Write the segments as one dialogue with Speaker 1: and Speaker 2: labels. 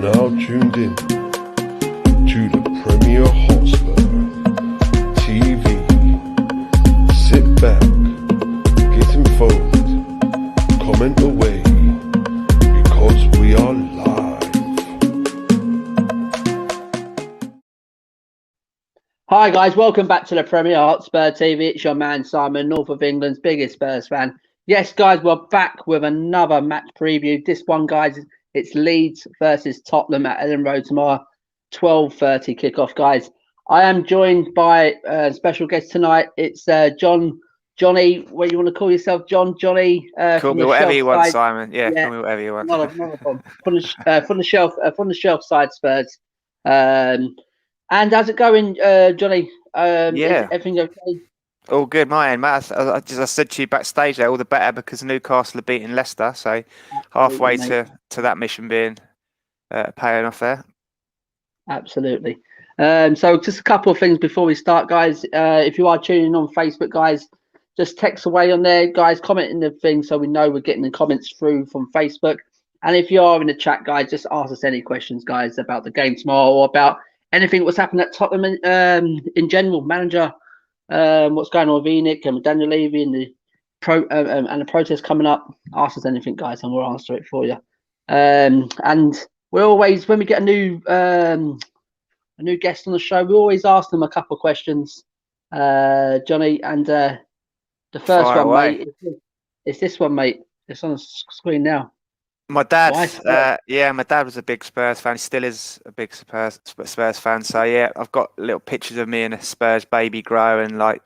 Speaker 1: now tuned in to the Premier Hotspur TV. Sit back, get involved, comment away, because we are live.
Speaker 2: Hi guys, welcome back to the Premier Hotspur TV. It's your man Simon, North of England's biggest Spurs fan. Yes guys, we're back with another match preview. This one guys, it's Leeds versus Tottenham at Ellen Road tomorrow, 12:30 kickoff guys. I am joined by a special guest tonight. It's Johnny, what you want to call yourself, Johnny?
Speaker 3: Call me whatever you want, Simon. Yeah, call me whatever you want.
Speaker 2: Not a problem. From the shelf side Spurs. And how's it going, Johnny? Is everything okay?
Speaker 3: All good, my end, Matt. I said to you backstage there, all the better because Newcastle are beating Leicester. So halfway to that mission being paying off there.
Speaker 2: Absolutely. So just a couple of things before we start, guys. If you are tuning on Facebook, guys, just text away on there, guys. Comment in the thing so we know we're getting the comments through from Facebook. And if you are in the chat, guys, just ask us any questions, guys, about the game tomorrow or about anything what's happened at Tottenham in general, manager, what's going on with Enoch and Daniel Levy and the protest coming up. Ask us anything, guys, and we'll answer it for you. And we always, when we get a new guest on the show, we always ask them a couple of questions, Johnny. And the first one, mate, is this one, mate. It's on the screen now.
Speaker 3: My dad, my dad was a big Spurs fan. He still is a big Spurs fan. So yeah, I've got little pictures of me and a Spurs baby grow and like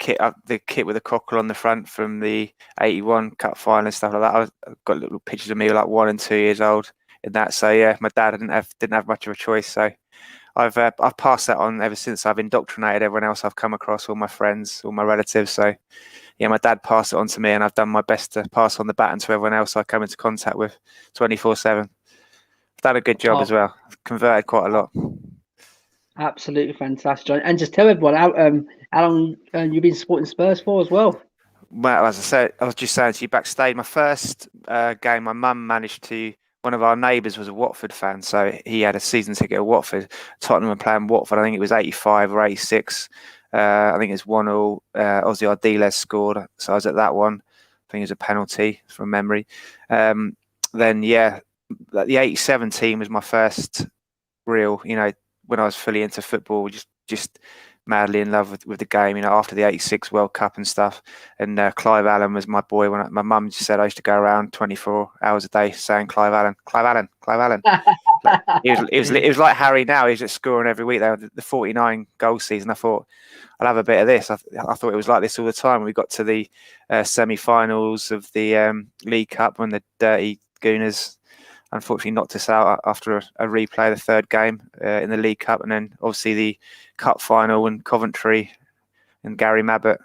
Speaker 3: the kit with a cockle on the front from the '81 Cup final and stuff like that. I've got little pictures of me like 1 and 2 years old in that. So yeah, my dad didn't have much of a choice. So I've passed that on ever since. I've indoctrinated everyone else I've come across, all my friends, all my relatives. So yeah, my dad passed it on to me, and I've done my best to pass on the baton to everyone else I come into contact with 24/7. I've done a good job as well. I've converted quite a lot.
Speaker 2: Absolutely fantastic, John. And just tell everyone how long you've been supporting Spurs for as well.
Speaker 3: Well, as I said, I was just saying to you backstage, my first game, my mum managed to. One of our neighbours was a Watford fan, so he had a season ticket at Watford. Tottenham were playing Watford. I think it was 85 or 86. I think it's 1-1. Ozzy Ardiles scored, so I was at that one. I think it was a penalty from memory. Then yeah, the 87 team was my first real. When I was fully into football, just madly in love with the game. After the '86 World Cup and stuff. And Clive Allen was my boy. When my mum just said I used to go around 24 hours a day saying Clive Allen. It was like Harry now. He's just scoring every week. The 49 goal season. I thought I'll have a bit of this. I thought it was like this all the time. We got to the semi-finals of the League Cup when the Dirty Gooners unfortunately knocked us out after a replay of the third game in the League Cup, and then obviously the Cup final in Coventry and Gary Mabbott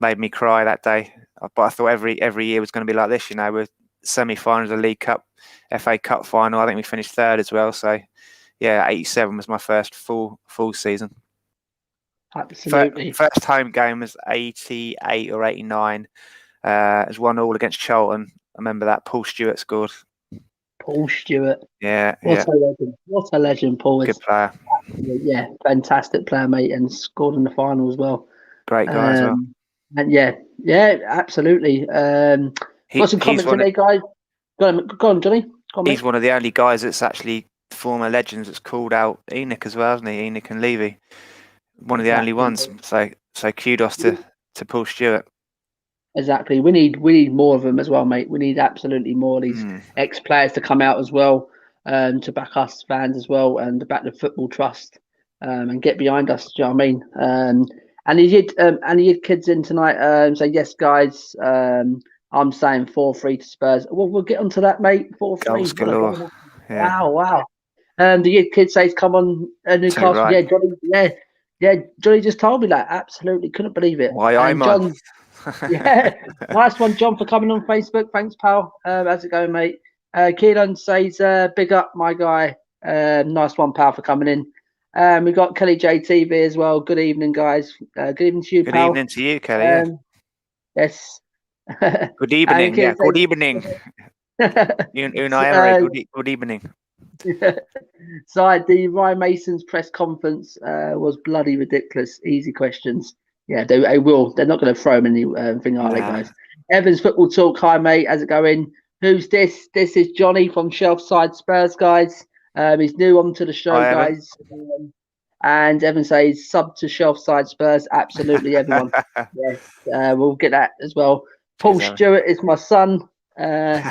Speaker 3: made me cry that day. But I thought every year was going to be like this. With semi-finals of the League Cup, FA Cup final. I think we finished third as well. So yeah, 87 was my first full season.
Speaker 2: Absolutely.
Speaker 3: First home game was 88 or 89. It was 1-1 against Charlton. I remember that. Paul Stewart scored.
Speaker 2: Paul Stewart.
Speaker 3: Yeah.
Speaker 2: What a legend, Paul.
Speaker 3: Good player.
Speaker 2: Yeah, fantastic player, mate, and scored in the final as well.
Speaker 3: Great guy as well.
Speaker 2: And yeah, absolutely. Got some comments today, guys. Go on, Johnny. Go on,
Speaker 3: he's
Speaker 2: mate.
Speaker 3: one of the only guys that's actually former legends that's called out Enoch as well, hasn't he? Enoch and Levy. One of the only ones. So kudos to Paul Stewart.
Speaker 2: Exactly. We need more of them as well, mate. We need absolutely more of these ex-players to come out as well, to back us fans as well, and to back the football trust, and get behind us. Do you know what I mean? And he had kids in tonight. So yes, guys. I'm saying 4-3 to Spurs. Well, we'll get onto that, mate. 4-3.
Speaker 3: Goals galore. Yeah.
Speaker 2: Wow. The kid says, "Come on, Newcastle."
Speaker 3: Right.
Speaker 2: Yeah, Johnny just told me that. Absolutely, couldn't believe it.
Speaker 3: Why I'm on.
Speaker 2: Yeah, nice one, John, for coming on Facebook. Thanks, pal. How's it going, mate? Keelan says, "Big up, my guy." Nice one, pal, for coming in. We got Kelly JTV as well. Good evening, guys. Good evening to you,
Speaker 3: Good
Speaker 2: pal.
Speaker 3: evening to you, Kelly.
Speaker 2: Yes.
Speaker 3: Good evening. Good evening. Good evening.
Speaker 2: So the Ryan Mason's press conference was bloody ridiculous. Easy questions. Yeah, they will. They're not going to throw him anything, are they,
Speaker 3: Nah.
Speaker 2: guys? Evans Football Talk. Hi, mate. How's it going? Who's this? This is Johnny from Shelfside Spurs, guys. He's new onto the show,
Speaker 3: Hi, Evan.
Speaker 2: guys. And Evan says sub to Shelfside Spurs. Absolutely, everyone. Yes, we'll get that as well. Paul
Speaker 3: Cheers,
Speaker 2: Stewart is my son.
Speaker 3: That's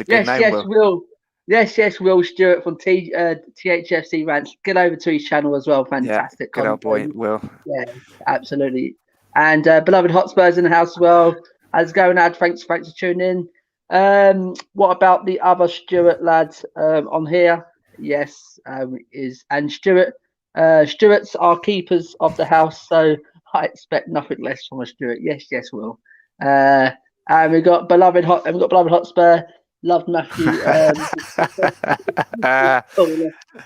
Speaker 3: a good
Speaker 2: Yes,
Speaker 3: name,
Speaker 2: yes,
Speaker 3: Will.
Speaker 2: Will. Yes, Will Stewart from THFC Rants. Get over to his channel as well. Fantastic
Speaker 3: Good old boy,
Speaker 2: content.
Speaker 3: Will.
Speaker 2: Yeah, absolutely. And beloved Hotspurs in the house as well. How's it going, Ad? Thanks for tuning in. What about the other Stewart lads on here? Yes, and Stewart's are keepers of the house, so I expect nothing less from a Stewart. Yes, Will. And we got beloved Hotspur. Loved Matthew.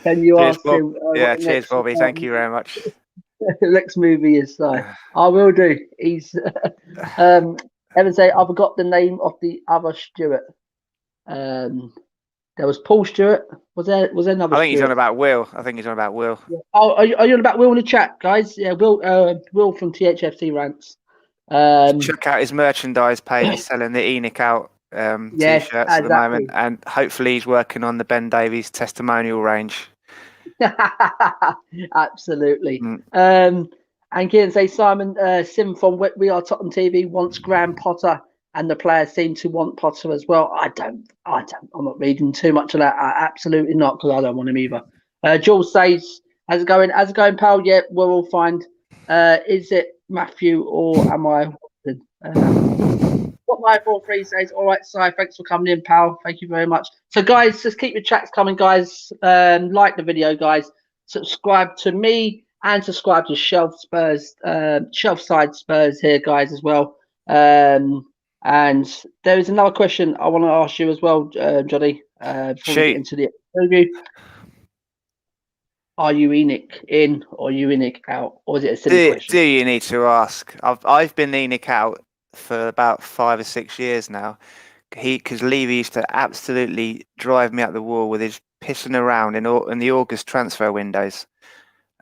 Speaker 2: Can you
Speaker 3: Cheers,
Speaker 2: ask
Speaker 3: Bob.
Speaker 2: him?
Speaker 3: Cheers,
Speaker 2: Next,
Speaker 3: Bobby. Thank you very much.
Speaker 2: next movie is. I will do. He's. Evan say I forgot the name of the other Stewart. There was Paul Stewart. Was there another?
Speaker 3: I think he's
Speaker 2: Stewart?
Speaker 3: on about Will.
Speaker 2: Yeah. Oh, are you on about Will in the chat, guys? Yeah, Will from THFC Rants.
Speaker 3: Check out his merchandise page. He's selling the Enoch out
Speaker 2: Yes,
Speaker 3: t-shirts at the moment, and hopefully he's working on the Ben Davies testimonial range.
Speaker 2: Absolutely. And Kieran say Simon Sim from We Are Tottenham TV wants Graham Potter, and the players seem to want Potter as well. I'm not reading too much of that. Absolutely not, because I don't want him either. Jules says, how's it going, pal? Yeah, we're all fine. Is it Matthew or am I? What 943 says, all right, Si, thanks for coming in, pal. Thank you very much. So, guys, just keep your chats coming, guys. Like the video, guys. Subscribe to me and subscribe to Shelfside Spurs here, guys, as well. And there is another question I want to ask you as well, Johnny. Before we get into the review. Are you Enoch in or are you Enoch out? Or is it a silly question?
Speaker 3: Do you need to ask? I've been Enoch out for about 5 or 6 years now. Because Levy used to absolutely drive me up the wall with his pissing around in the August transfer windows.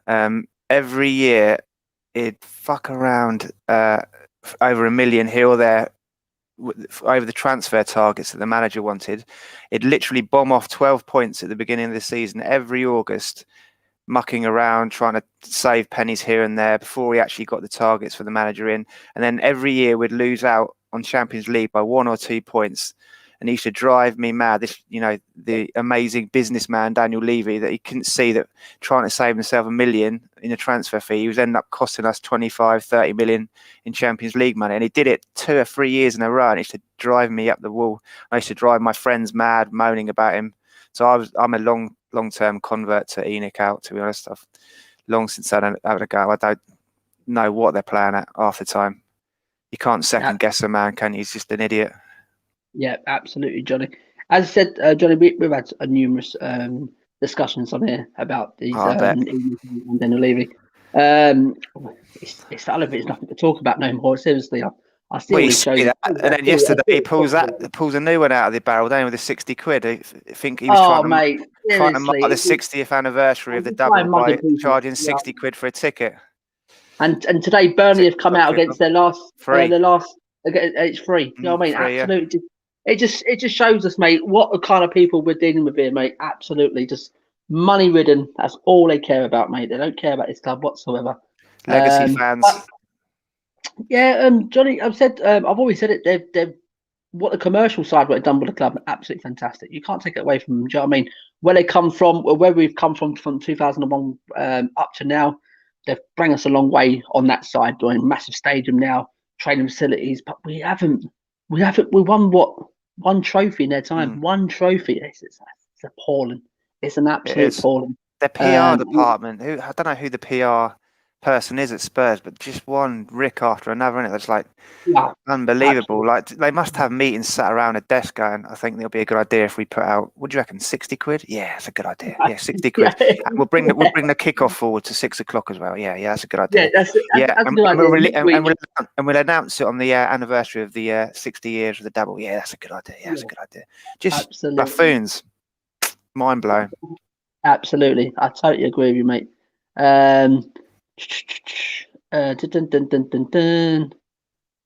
Speaker 3: Every year, he'd fuck around over $1 million here or there over the transfer targets that the manager wanted. He'd literally bomb off 12 points at the beginning of the season every August, mucking around, trying to save pennies here and there before he actually got the targets for the manager in. And then every year we'd lose out on Champions League by 1 or 2 points. And he used to drive me mad. The amazing businessman, Daniel Levy, that he couldn't see that trying to save himself $1 million in a transfer fee, he was ending up costing us 25, 30 million in Champions League money. And he did it 2 or 3 years in a row. And he used to drive me up the wall. I used to drive my friends mad, moaning about him. So I'm a long-term convert to Enoch out, to be honest. I've long since I don't have a go. I don't know what they're playing at half the time. You can't second guess a man, can you? He's just an idiot.
Speaker 2: Yeah, absolutely, Johnny. As I said, Johnny, we've had numerous discussions on here about these and Daniel Levy. It's all of it's nothing to talk about no more. Seriously, I see all these shows.
Speaker 3: That. And then yesterday he pulls a new one out of the barrel, down with the 60 quid. I think he was trying to mark the 60th anniversary of the double by charging 60 quid for a ticket.
Speaker 2: And today Burnley have come out against their last it's free. You know what I mean? Absolutely. Yeah. It just shows us, mate, what kind of people we're dealing with here, mate. Absolutely, just money ridden. That's all they care about, mate. They don't care about this club whatsoever.
Speaker 3: Legacy fans.
Speaker 2: Johnny, I've always said it. They've what the commercial side, what they've done with the club, absolutely fantastic. You can't take it away from them. Do you know what I mean? Where they come from, where we've come from 2001 up to now, they've brought us a long way on that side. Doing massive stadium now, training facilities, but we won one trophy in their time. One trophy. It's appalling. It's an absolute appalling.
Speaker 3: The PR department. I don't know who the PR person is at Spurs, but just one Rick after another, and it's like
Speaker 2: Yeah,
Speaker 3: unbelievable.
Speaker 2: absolutely.
Speaker 3: Like they must have meetings sat around a desk going, I think it'll be a good idea if we put out, what do you reckon, 60 quid? Yeah, that's a good idea. Yeah, 60
Speaker 2: Yeah,
Speaker 3: quid. And we'll bring the kickoff forward to 6 o'clock as well. Yeah, that's a good
Speaker 2: yeah,
Speaker 3: idea.
Speaker 2: that's
Speaker 3: Yeah,
Speaker 2: a good idea.
Speaker 3: we'll announce it on the anniversary of the 60 years of the double. Yeah, that's a good idea. Yeah, that's a good idea. Just
Speaker 2: Absolutely.
Speaker 3: buffoons. Mind blown.
Speaker 2: Absolutely. I totally agree with you, mate. Dun, dun, dun, dun, dun.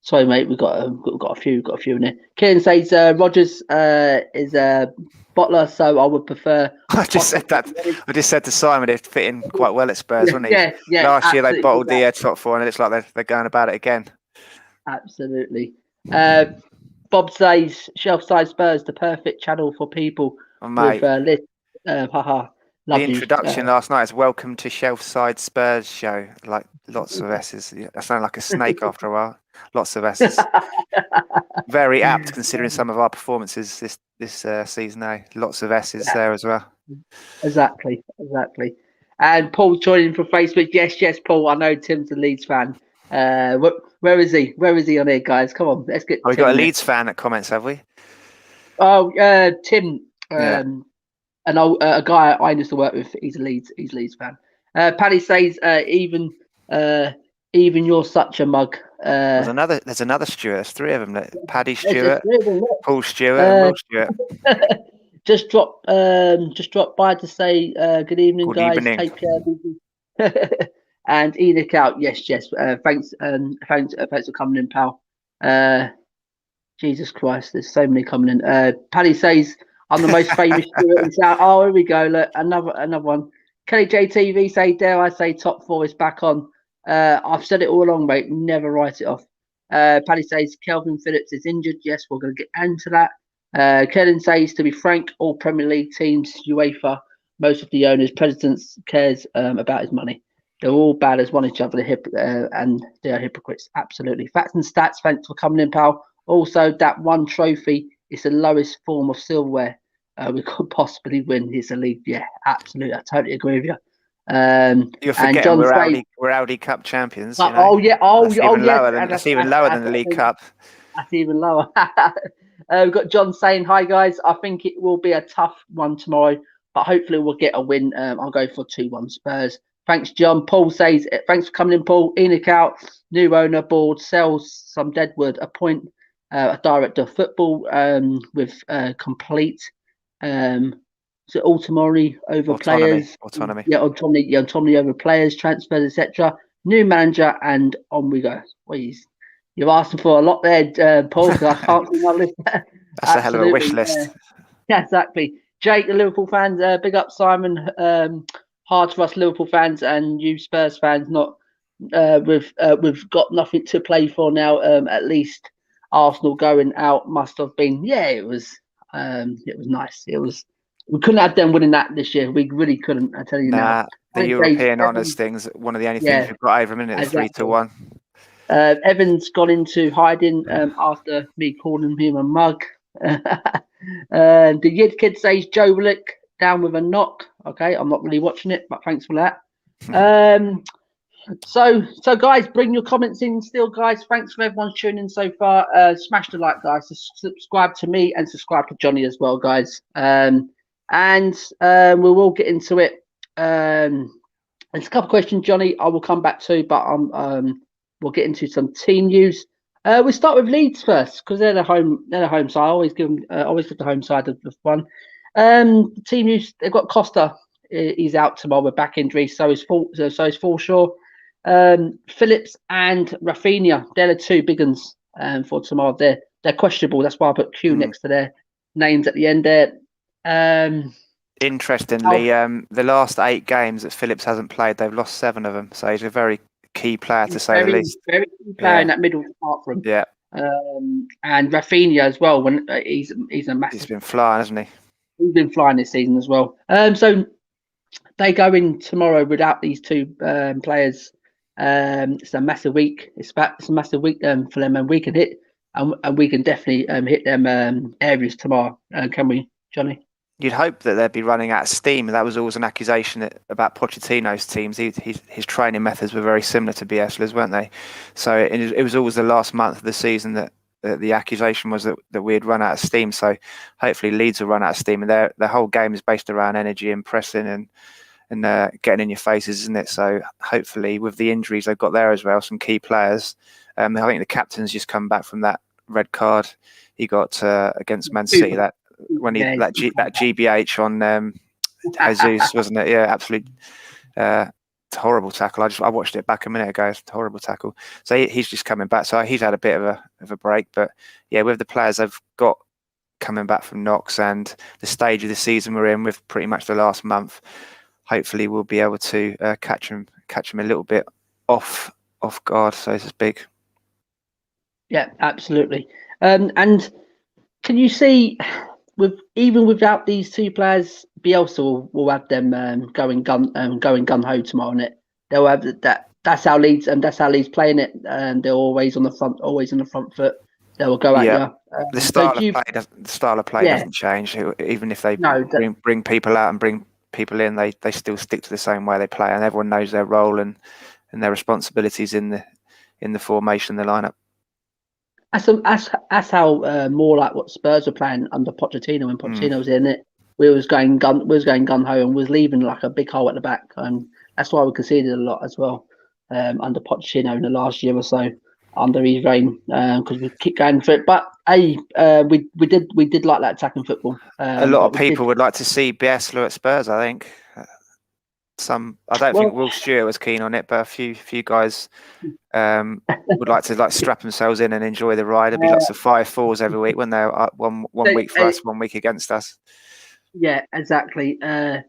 Speaker 2: Sorry, mate. We've got a few in there. Kieran says Rogers is a bottler, so I would prefer.
Speaker 3: I just said that. I just said to Simon, they'd fit in quite well at Spurs, wouldn't he?
Speaker 2: Yeah.
Speaker 3: Last year they
Speaker 2: absolutely,
Speaker 3: bottled the top four, and it's like they're going about it again.
Speaker 2: Absolutely. Bob says shelf-side Spurs, the perfect channel for people
Speaker 3: Mate,
Speaker 2: with list. Haha.
Speaker 3: the introduction last night is "Welcome to Shelfside Spurs Show." Like lots of S's. I sound like a snake after a while. Lots of S's. Very apt considering some of our performances this season. Lots of S's there as well.
Speaker 2: Exactly. And Paul joining from Facebook. Yes, Paul. I know Tim's a Leeds fan. Where is he? Where is he on here, guys? Come on, let's get.
Speaker 3: Oh, we got a Leeds fan that comments, have we?
Speaker 2: Oh, Tim.
Speaker 3: Yeah.
Speaker 2: A guy I used to work with. He's a Leeds fan. Paddy says even you're such a mug.
Speaker 3: There's another Stewart. There's three of them. Paddy Stewart, Paul Stewart, and Will Stewart.
Speaker 2: just dropped by to say good evening,
Speaker 3: Good
Speaker 2: guys.
Speaker 3: evening.
Speaker 2: Take care. And Enoch out. Yes. Thanks for coming in, pal. Jesus Christ, there's so many coming in. Paddy says I'm the most famous Stewart in South. Oh, here we go. Look, another one. Kelly JTV say, dare I say, top four is back on. I've said it all along, mate. Never write it off. Paddy says Kelvin Phillips is injured. Yes, we're going to get into that. Kellen says, to be frank, all Premier League teams, UEFA, most of the owners, presidents cares about his money. They're all bad as one each other, and they are hypocrites. Absolutely. Facts and stats. Thanks for coming in, pal. Also, that one trophy is the lowest form of silverware we could possibly win. It's a league. Yeah, absolutely. I totally agree with you.
Speaker 3: You're forgetting we're Audi Cup champions. You know?
Speaker 2: Oh yeah.
Speaker 3: That's even lower than the League Cup.
Speaker 2: That's even lower. We've got John saying, hi guys. I think it will be a tough one tomorrow, but hopefully we'll get a win. I'll go for 2-1 Spurs. Thanks, John. Paul says, thanks for coming in, Paul. Enoch out, new owner board, sells some deadwood, appoint a director of football with complete autonomy over players.
Speaker 3: Autonomy.
Speaker 2: Yeah, autonomy over players, transfers, etc. New manager, and on we go. Well, you're asking for a lot there, Paul, because I can't see my list.
Speaker 3: That's a hell of a wish list.
Speaker 2: Yeah, exactly. Jake, the Liverpool fans, big up Simon. Hard for us Liverpool fans and you Spurs fans. Not we've got nothing to play for now. At least Arsenal going out must have been. Yeah, it was nice. We couldn't have them winning that this year. We really couldn't. I tell you now.
Speaker 3: The European honours thing's one of the only things we've got over a minute. Exactly. 3-1.
Speaker 2: Evan's gone into hiding after me calling him a mug. The Yid Kid says Joe Willock down with a knock. Okay, I'm not really watching it, but thanks for that. So guys, bring your comments in still, guys. Thanks for everyone tuning in so far. Smash the like, guys. Subscribe to me and subscribe to Johnny as well, guys. And we will get into it. There's a couple of questions, Johnny, I will come back to, but we'll get into some team news. We'll start with Leeds first because they're the home side. I always give the home side of the one. Team news, they've got Costa. He's out tomorrow with back injury. So is Forshaw. Phillips and Rafinha. They're the two big ones for tomorrow. They're questionable. That's why I put Q next to their names at the end there.
Speaker 3: Interestingly, the last 8 games that Phillips hasn't played, they've lost 7 of them. So he's a very key player to say the least.
Speaker 2: Very key player in that middle apart from.
Speaker 3: Yeah.
Speaker 2: And Rafinha as well. When he's a massive.
Speaker 3: He's been flying, hasn't he?
Speaker 2: He's been flying this season as well. So they go in tomorrow without these two players. It's a massive week. It's a massive week for them, and we can hit and we can definitely hit them areas tomorrow. Can we, Johnny?
Speaker 3: you'd hope that they'd be running out of steam. That was always an accusation about Pochettino's teams. His training methods were very similar to Bielsa's, weren't they? So it was always the last month of the season that the accusation was that we'd run out of steam. So hopefully Leeds will run out of steam. And their whole game is based around energy and pressing and getting in your faces, isn't it? So hopefully with the injuries they've got there as well, some key players. I think the captain's just come back from that red card he got against Man City. That GBH on Jesus, wasn't it? Yeah, absolute horrible tackle. I watched it back a minute ago. It's a horrible tackle. So he's just coming back. So he's had a bit of a break. But yeah, with the players they've got coming back from knocks and the stage of the season we're in with pretty much the last month, hopefully we'll be able to catch them a little bit off guard, so to speak.
Speaker 2: Yeah, absolutely. And can you see, even without these two players, Bielsa will have them going gun ho tomorrow night. They'll have that. That's how Leeds playing it. They're always on the front foot. They will go at you.
Speaker 3: The style of play doesn't change. Even if they bring people out and bring people in, they still stick to the same way they play, and everyone knows their role and their responsibilities in the formation, the lineup. That's how more like what Spurs were playing under Pochettino when Pochettino was in it. We was going gun ho and was leaving like a big hole at the back, and that's why we conceded a lot as well under Pochettino in the last year or so under his reign, because we keep going for it. But we did like that attacking football. A lot of people would like to see Bielsa at Spurs, I think. I don't think Will Stewart was keen on it, but a few guys would like to strap themselves in and enjoy the ride. There'd be lots of 5-4s every week when they're one week for us, 1 week against us. Yeah,
Speaker 2: exactly. And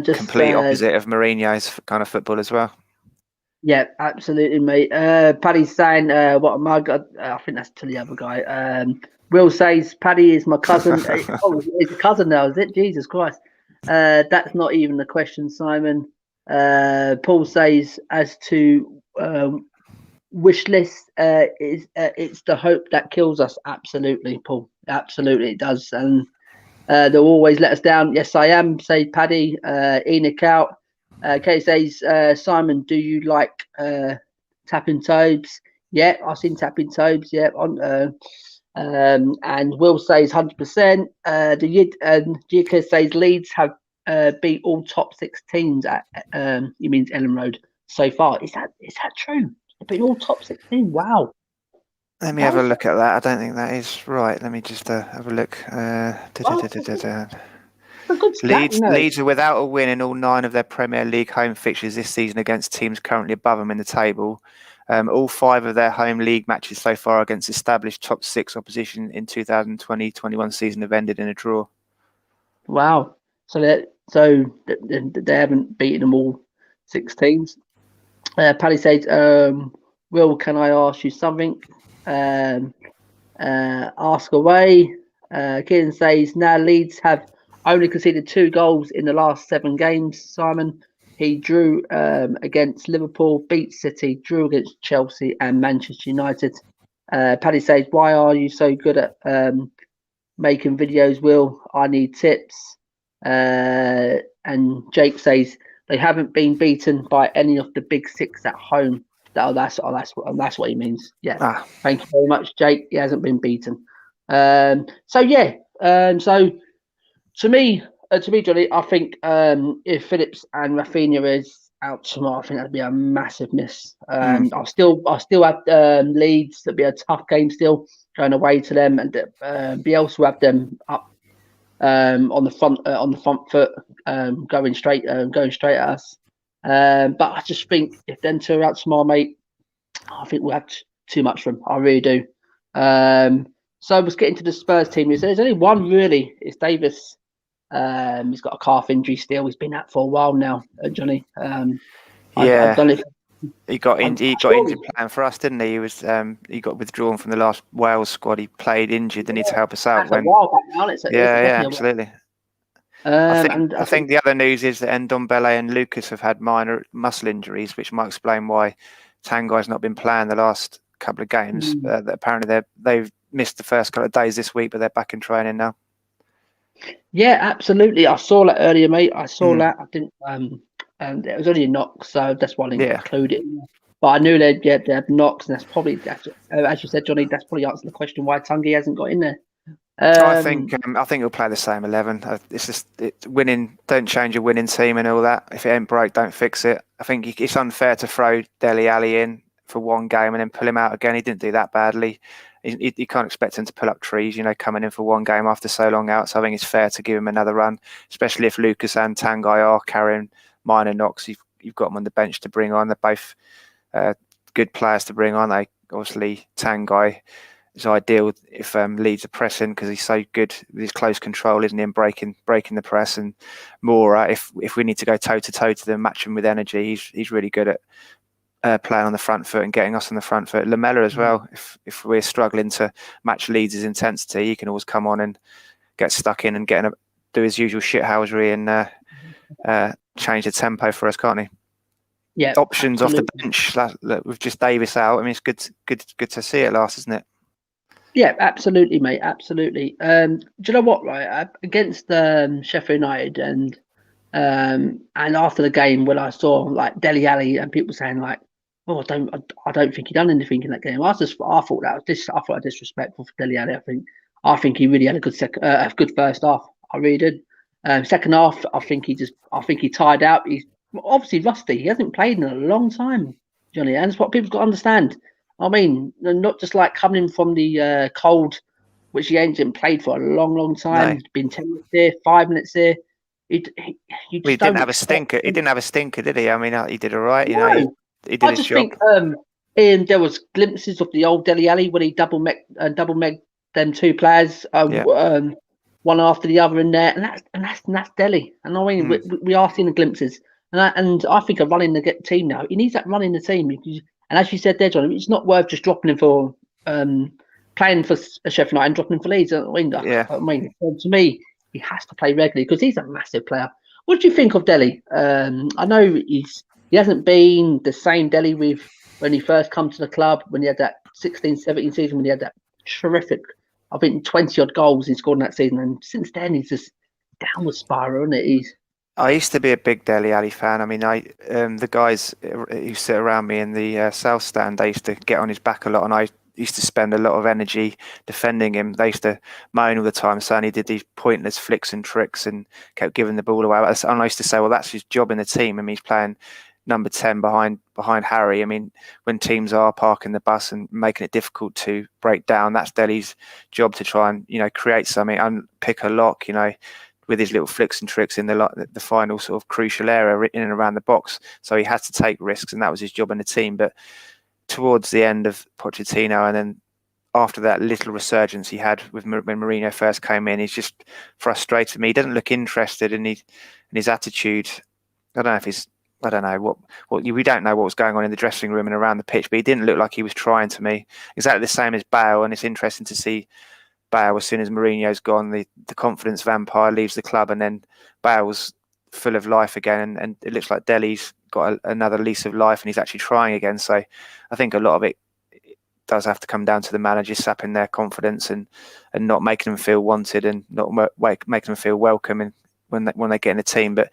Speaker 2: just
Speaker 3: complete opposite of Mourinho's kind of football as well.
Speaker 2: Yeah, absolutely, mate. Paddy's saying, "What am I got?" I think that's to the other guy. Will says, "Paddy is my cousin." It's a cousin now, is it? Jesus Christ. That's not even the question, Simon. Paul says, as to wish list, it's the hope that kills us. Absolutely, Paul. Absolutely, it does. And they'll always let us down. Yes, I am. Say Paddy. Enoch out. Kate says, Simon, do you like tapping toads? Yeah, I've seen tapping toads. Yeah, and Will says 100%. The Yid and Jika says Leeds have beat all top 6 teams at he means Ellen Road so far. Is that true? They've been all top 16. Wow.
Speaker 3: Let me have a look at that. I don't think that is right. Let me just have a look. Leeds are without a win in all 9 of their Premier League home fixtures this season against teams currently above them in the table. All 5 of their home league matches so far against established top 6 opposition in 2020-21 season have ended in a draw.
Speaker 2: Wow! So they haven't beaten them all 6 teams. Paddy says, "Will, can I ask you something?" Ask away. Kieran says, "Now Leeds have only conceded 2 goals in the last 7 games, Simon. He drew against Liverpool, beat City, drew against Chelsea and Manchester United." Paddy says, "Why are you so good at making videos, Will? I need tips." And Jake says, "They haven't been beaten by any of the big 6 at home." That's what he means. Yeah. Thank you very much, Jake. He hasn't been beaten. So to me, Johnny, I think if Phillips and Rafinha is out tomorrow, I think that'd be a massive miss. I'll still have Leeds. That'd be a tough game still going away to them, and Bielsa will have them up on the front foot, going straight at us. But I just think if them 2 are out tomorrow, mate, I think we'll have too much for them. I really do. So let's get into the Spurs team. There's only one really. It's Davis. He's got a calf injury still. He's been out for a while now, Johnny.
Speaker 3: He got injured playing for us, didn't he? He got withdrawn from the last Wales squad. He played injured. They need to help us out.
Speaker 2: A while back now.
Speaker 3: Absolutely. I think the other news is that Ndombele and Lucas have had minor muscle injuries, which might explain why Tangai's not been playing the last couple of games. Apparently they've missed the first couple of days this week, but they're back in training now.
Speaker 2: Yeah, absolutely. I saw that earlier, mate. I saw
Speaker 3: Mm.
Speaker 2: that. I didn't. And it was only a knock, so that's why I didn't
Speaker 3: Yeah.
Speaker 2: include it. But I knew they had knocks, and that's probably as you said, Johnny. That's probably answering the question why Tungi hasn't got in there.
Speaker 3: I think he'll play the same 11. It's just winning. Don't change your winning team and all that. If it ain't broke, don't fix it. I think it's unfair to throw Dele Alli in for one game and then pull him out again. He didn't do that badly. You can't expect him to pull up trees, coming in for one game after so long out. So I think it's fair to give him another run, especially if Lucas and Tanguy are carrying minor knocks. You've got them on the bench to bring on. They're both good players to bring on. Obviously Tanguy is ideal if Leeds are pressing because he's so good with his close control, isn't he, and breaking the press. And Mora, if we need to go toe to toe to them, match him with energy, he's really good at playing on the front foot and getting us on the front foot. Lamella as well. If we're struggling to match Leeds' intensity, he can always come on and get stuck in and do his usual shithousery and change the tempo for us, can't he?
Speaker 2: Yeah,
Speaker 3: options
Speaker 2: absolutely.
Speaker 3: off the bench with just Davis out. I mean, it's good to see it last, isn't it?
Speaker 2: Yeah, absolutely, mate. Absolutely. Do you know what? Right, against Sheffield United, and after the game, when I saw like Dele Alli and people saying like, "Oh, I don't think he done anything in that game." I thought that was disrespectful for Dele Alli. I think he really had a good first half. I really did. Second half, I think he tired out. He's obviously rusty. He hasn't played in a long time, Johnny, and that's what people's got to understand. I mean, not just like coming from the cold, which he ain't played for a long, long time.
Speaker 3: No.
Speaker 2: He's been 10 minutes there, 5 minutes there. You
Speaker 3: He
Speaker 2: just
Speaker 3: didn't
Speaker 2: don't
Speaker 3: have a
Speaker 2: expect
Speaker 3: stinker. He
Speaker 2: him.
Speaker 3: didn't have a stinker, did he? I mean, he did all right.
Speaker 2: No,
Speaker 3: He did
Speaker 2: I
Speaker 3: his
Speaker 2: just
Speaker 3: job.
Speaker 2: think Ian, there was glimpses of the old Dele Alli when he double meg them two players,
Speaker 3: Yeah.
Speaker 2: one after the other in there, and that's Dele. And I mean, we are seeing the glimpses, and I think a running the team now. He needs that running the team, and as you said there, John, it's not worth just dropping him for playing for Sheffield United and dropping him for Leeds.
Speaker 3: Yeah.
Speaker 2: I mean, to me, he has to play regularly because he's a massive player. What do you think of Dele? I know he hasn't been the same Dele with when he first come to the club, when he had that 16-17 season, when he had that terrific, I think 20 odd goals he scored in that season, and since then he's just downward spiral, isn't it?
Speaker 3: I used to be a big Dele Alli fan. I mean, the guys who sit around me in the south stand, they used to get on his back a lot, and I used to spend a lot of energy defending him. They used to moan all the time, saying he did these pointless flicks and tricks and kept giving the ball away. And I used to say, well, that's his job in the team. I mean, he's playing number 10 behind Harry. I mean, when teams are parking the bus and making it difficult to break down, that's Dele's job to try and create something and pick a lock. With his little flicks and tricks in the final sort of crucial area in and around the box. So he had to take risks, and that was his job in the team. But towards the end of Pochettino, and then after that little resurgence he had when Mourinho first came in, he's just frustrated me. He doesn't look interested in his attitude. I don't know we don't know what was going on in the dressing room and around the pitch, but he didn't look like he was trying to me. Exactly the same as Bale, and it's interesting to see Bale, as soon as Mourinho's gone, the confidence vampire leaves the club, and then Bale's full of life again, and it looks like Dele's got another lease of life, and he's actually trying again. So I think a lot of it does have to come down to the manager sapping their confidence and not making them feel wanted and not making them feel welcome and when they get in the team. But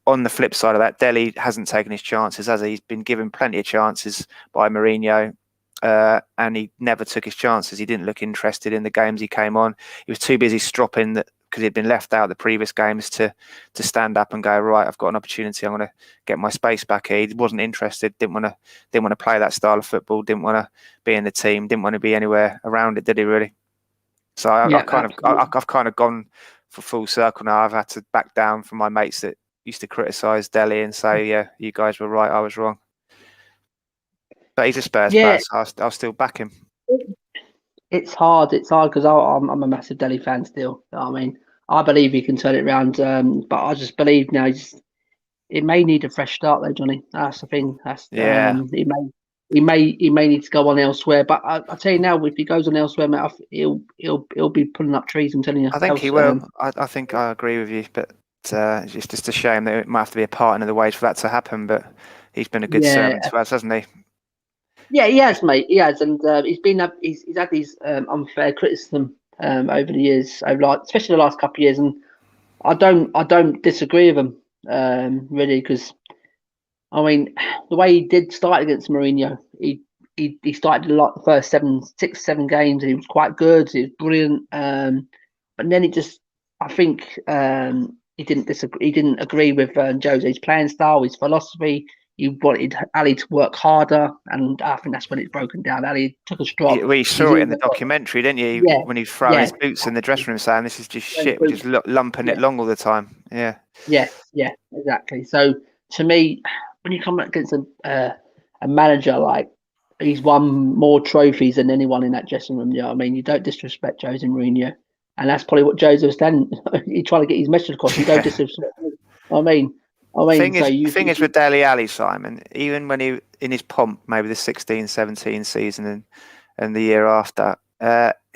Speaker 3: on the flip side of that, Dele hasn't taken his chances, has he? He's been given plenty of chances by Mourinho. And he never took his chances. He didn't look interested in the games he came on. He was too busy stropping that because he'd been left out the previous games to stand up and go, right, I've got an opportunity. I'm going to get my space back here. He wasn't interested. Didn't want to play that style of football. Didn't want to be in the team. Didn't want to be anywhere around it. Did he really? So I've kind of gone for full circle now. I've had to back down from my mates that used to criticise Dele and say, yeah, you guys were right. I was wrong. But he's a Spurs player, so I'll still back him.
Speaker 2: It's hard because I'm a massive Dele fan still. I mean, I believe he can turn it around, but I just believe now it may need a fresh start though, Johnny. That's the thing. He may need to go on elsewhere. But I tell you now, if he goes on elsewhere, mate, he'll be pulling up trees. I'm telling you.
Speaker 3: I think he will. I think I agree with you, but it's just a shame that it might have to be a partner in the ways for that to happen. But he's been a good servant to us, hasn't he?
Speaker 2: Yeah, he has, mate. He has, and he's had these unfair criticism over the years, especially the last couple of years, and I don't disagree with him really, because I mean the way he did start against Mourinho, he started a lot the first 7 games, and he was quite good. He was brilliant, but then I think he didn't disagree. He didn't agree with Jose's playing style, his philosophy. He wanted Ali to work harder, and I think that's when it's broken down. Ali took a drop.
Speaker 3: We saw it in the documentary, didn't you?
Speaker 2: Yeah,
Speaker 3: when he was throwing
Speaker 2: yeah.
Speaker 3: his boots in the dressing room, saying, "This is just shit. We're just lumping it long all the time." Yeah.
Speaker 2: Yeah, exactly. So to me, when you come against a manager like he's won more trophies than anyone in that dressing room, you know what I mean? You don't disrespect Jose Mourinho, and that's probably what Jose was saying. He trying to get his message across. You don't disrespect me. I mean,
Speaker 3: thing is with Dele Alli, Simon, even when he in his pomp, maybe the 16-17 season and the year after,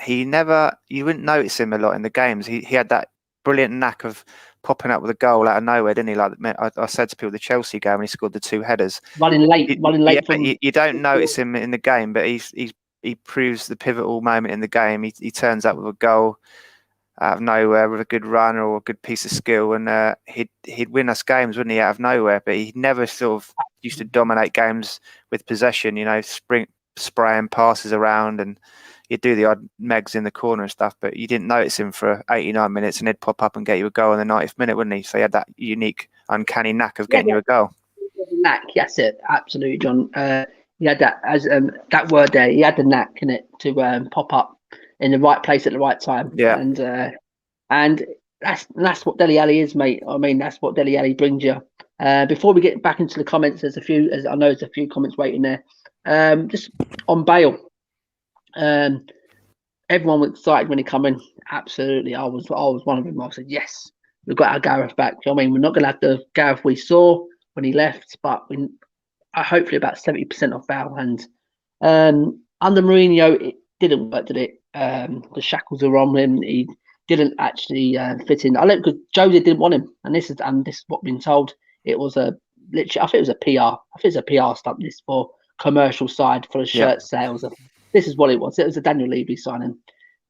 Speaker 3: you wouldn't notice him a lot in the games. He had that brilliant knack of popping up with a goal out of nowhere, didn't he? Like I said to people, the Chelsea game when he scored the 2 headers,
Speaker 2: running late.
Speaker 3: You don't notice him in the game, but he proves the pivotal moment in the game. He turns up with a goal out of nowhere with a good run or a good piece of skill, and he'd win us games, wouldn't he, out of nowhere? But he never sort of used to dominate games with possession, spraying passes around, and he'd do the odd megs in the corner and stuff, but you didn't notice him for 89 minutes, and he'd pop up and get you a goal in the 90th minute, wouldn't he? So he had that unique, uncanny knack of getting you a goal.
Speaker 2: Knack, that's it, absolutely, John. He had that as that word there. He had the knack in it to pop up in the right place at the right time.
Speaker 3: Yeah,
Speaker 2: and that's what Dele Alli is, mate. I mean, that's what Dele Alli brings you. Before we get back into the comments, there's a few comments waiting there. Just on Bale. Everyone was excited when he come in. Absolutely, I was one of them. I said, yes, we've got our Gareth back. I mean, we're not going to have the Gareth we saw when he left, but hopefully about 70% of Bale. And under Mourinho, it didn't work, did it? The shackles are on him. He didn't actually fit in. I think because Jose didn't want him, and this is what we've been told. It was literally, I think it was a PR. I think it's a PR stunt. This for commercial side for the shirt sales. This is what it was. It was a Daniel Levy signing,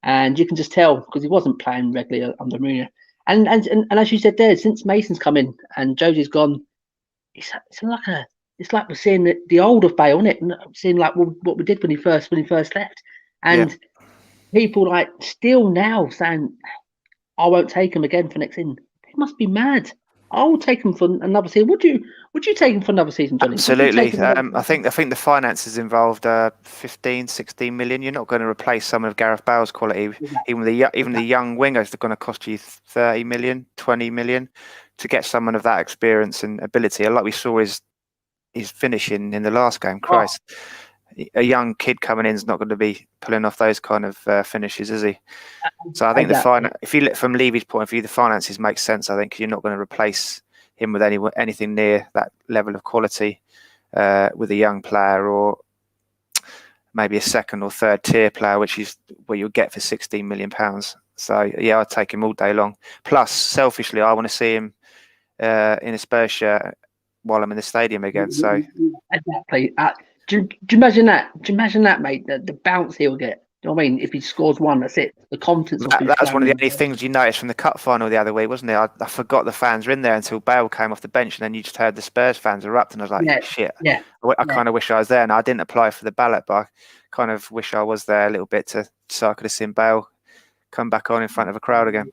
Speaker 2: and you can just tell because he wasn't playing regularly under Mourinho. And as you said there, since Mason's come in and Jose's gone, it's like we're seeing the old of Bale, isn't it? And seeing like what we did when he first left, and people like still now saying, "I won't take him again for next season." They must be mad. I'll take him for another season. Would you take him for another season, Johnny?
Speaker 3: Absolutely. I think the finances involved 15, 16 million. You're not going to replace some of Gareth Bale's quality. Exactly. Even the young wingers are going to cost you 30 million, 20 million to get someone of that experience and ability. Like we saw his finishing in the last game. Christ. A young kid coming in is not going to be pulling off those kind of finishes, is he? So I think if you look from Levy's point of view, the finances make sense. I think you're not going to replace him with anything near that level of quality with a young player, or maybe a second or third tier player, which is what you'll get for £16 million. So yeah, I'd take him all day long. Plus, selfishly, I want to see him in a Spurs shirt while I'm in the stadium again. So
Speaker 2: exactly. Do you imagine that? Do you imagine that, mate? The bounce he'll get. Do you know what I mean? If he scores one, that's it. The confidence.
Speaker 3: That was one of the only things you noticed from the cup final the other week, wasn't it? I forgot the fans were in there until Bale came off the bench, and then you just heard the Spurs fans erupt, and I was like, shit.
Speaker 2: Yeah.
Speaker 3: I kind of wish I was there. And I didn't apply for the ballot, but I kind of wish I was there a little bit so I could have seen Bale come back on in front of a crowd again.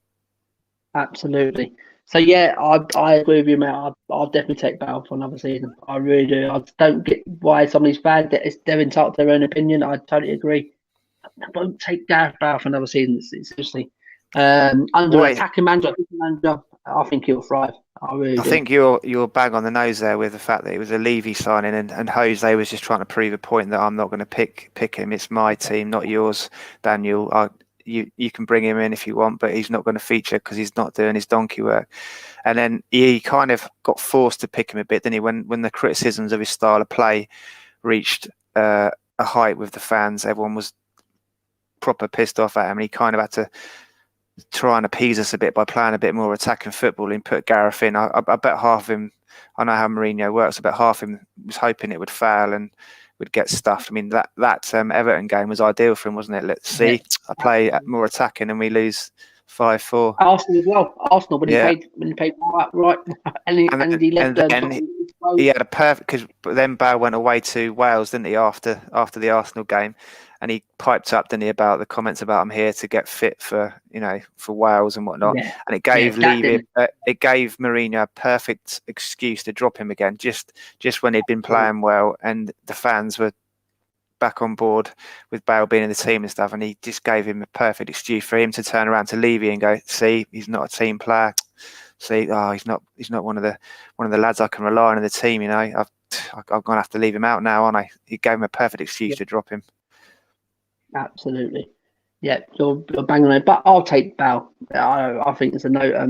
Speaker 2: Absolutely. So yeah, I agree with you, mate. I'll definitely take Bale for another season. I really do. I don't get why some of these fans they're entitled to their own opinion. I totally agree. I won't take Gareth Bale for another season. Seriously, under attacking manager, I think he'll thrive. I
Speaker 3: think you're bang on the nose there with the fact that it was a Levy signing, and Jose was just trying to prove a point that I'm not going to pick him. It's my team, not yours, Daniel. You can bring him in if you want, but he's not going to feature because he's not doing his donkey work. And then he kind of got forced to pick him a bit, didn't he? When the criticisms of his style of play reached a height with the fans, everyone was proper pissed off at him, and he kind of had to try and appease us a bit by playing a bit more attacking football and put Gareth in. I bet half of him, I know how Mourinho works, I bet half of him was hoping it would fail and would get stuffed. I mean, that Everton game was ideal for him, wasn't it? Let's see, I play more attacking and we lose 5-4.
Speaker 2: Arsenal as well. Arsenal when he paid right, and he left.
Speaker 3: Then he had a perfect, because then Bale went away to Wales, didn't he? After the Arsenal game, and he piped up, didn't he, about the comments about I'm here to get fit for for Wales and whatnot.
Speaker 2: Yeah.
Speaker 3: And it gave it gave Mourinho a perfect excuse to drop him again, just when he'd been playing well and the fans were back on board with Bale being in the team and stuff, and he just gave him a perfect excuse for him to turn around to Levy and go, see, he's not a team player. See, he's not one of the lads I can rely on in the team. I'm gonna have to leave him out now, aren't I? He gave him a perfect excuse to drop him.
Speaker 2: Absolutely, yeah, you're banging on it. But I'll take Bale. I think it's a no. I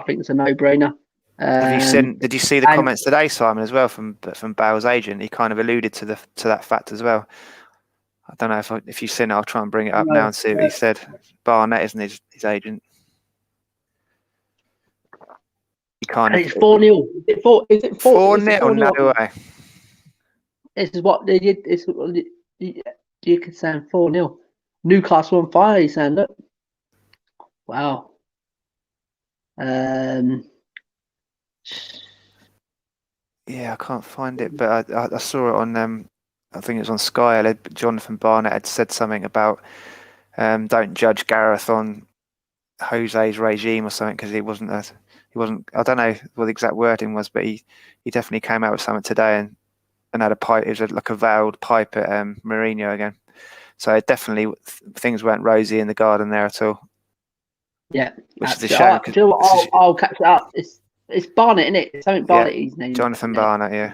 Speaker 2: think it's a no-brainer.
Speaker 3: Did you see the comments today, Simon, as well from Bale's agent? He kind of alluded to that fact as well. I don't know if you've seen it. I'll try and bring it up now and see what he said. Barnett isn't his agent. He kind of.
Speaker 2: It's 4-0. Is it
Speaker 3: 4-0? No way.
Speaker 2: This is what they did. You could say 4-0. Newcastle on fire. He's saying, look. Wow.
Speaker 3: Yeah, I can't find it, but I saw it on. I think it was on Sky. Jonathan Barnett had said something about don't judge Gareth on Jose's regime or something, because he wasn't. I don't know what the exact wording was, but he definitely came out with something today and had a pipe. It was like a veiled pipe at Mourinho again. So it definitely things weren't rosy in the garden there at all.
Speaker 2: Yeah,
Speaker 3: which is a shame.
Speaker 2: I'll catch it up. It's Barnett, isn't it? It's something Barnett. His name.
Speaker 3: Jonathan Barnett. Yeah.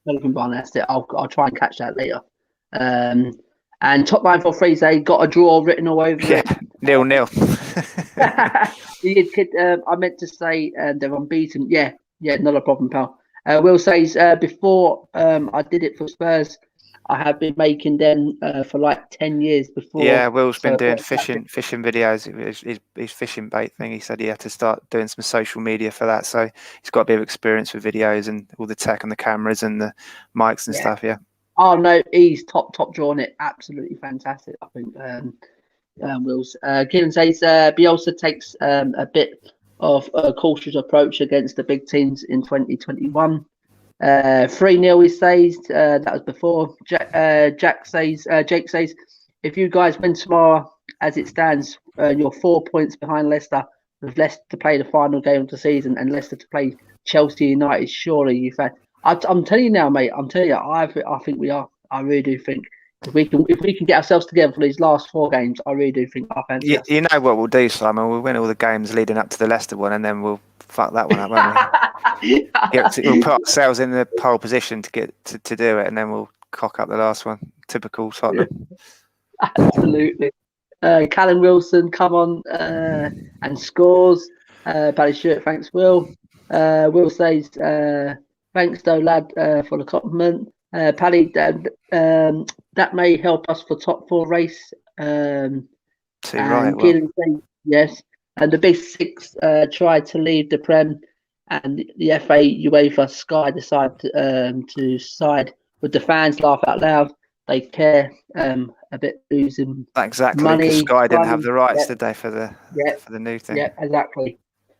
Speaker 2: Jonathan Barnett. That's it. I'll try and catch that later. And top line for Fraser, they got a draw written all over it.
Speaker 3: 0-0.
Speaker 2: I meant to say they're unbeaten. Yeah, not a problem, pal. Will says before I did it for Spurs, I have been making them for like 10 years before.
Speaker 3: Yeah, Will's been doing fishing videos. His fishing bait thing. He said he had to start doing some social media for that. So he's got a bit of experience with videos and all the tech and the cameras and the mics and stuff. Yeah.
Speaker 2: Oh no, he's top drawing it. Absolutely fantastic. I think Will's. Kieran says Bielsa takes a bit of a cautious approach against the big teams in 2021. 3-0 he says, that was before. Jake says, if you guys win tomorrow as it stands, you're 4 points behind Leicester with Leicester to play the final game of the season and Leicester to play Chelsea United. Surely you've had. I'm telling you now, mate. I think we are. I really do think if we can get ourselves together for these last 4 games, I really do think our fans.
Speaker 3: You know what we'll do, Simon? We'll win all the games leading up to the Leicester one, and then we'll fuck that one up, won't we? We'll put ourselves in the pole position to get to do it, and then we'll cock up the last one. Typical Tottenham.
Speaker 2: Absolutely. Callum Wilson come on and scores. Paddy Stewart, thanks, Will. Will says, thanks, though, lad, for the compliment. Paddy, that may help us for top 4 race.
Speaker 3: Too right.
Speaker 2: Says, yes. And the Big Six tried to leave the Prem, and the FA, UEFA, Sky decided to side with the fans. Laugh out loud. They care a bit losing money.
Speaker 3: Because Sky didn't have the rights, did they, for the new thing?
Speaker 2: Yeah, exactly.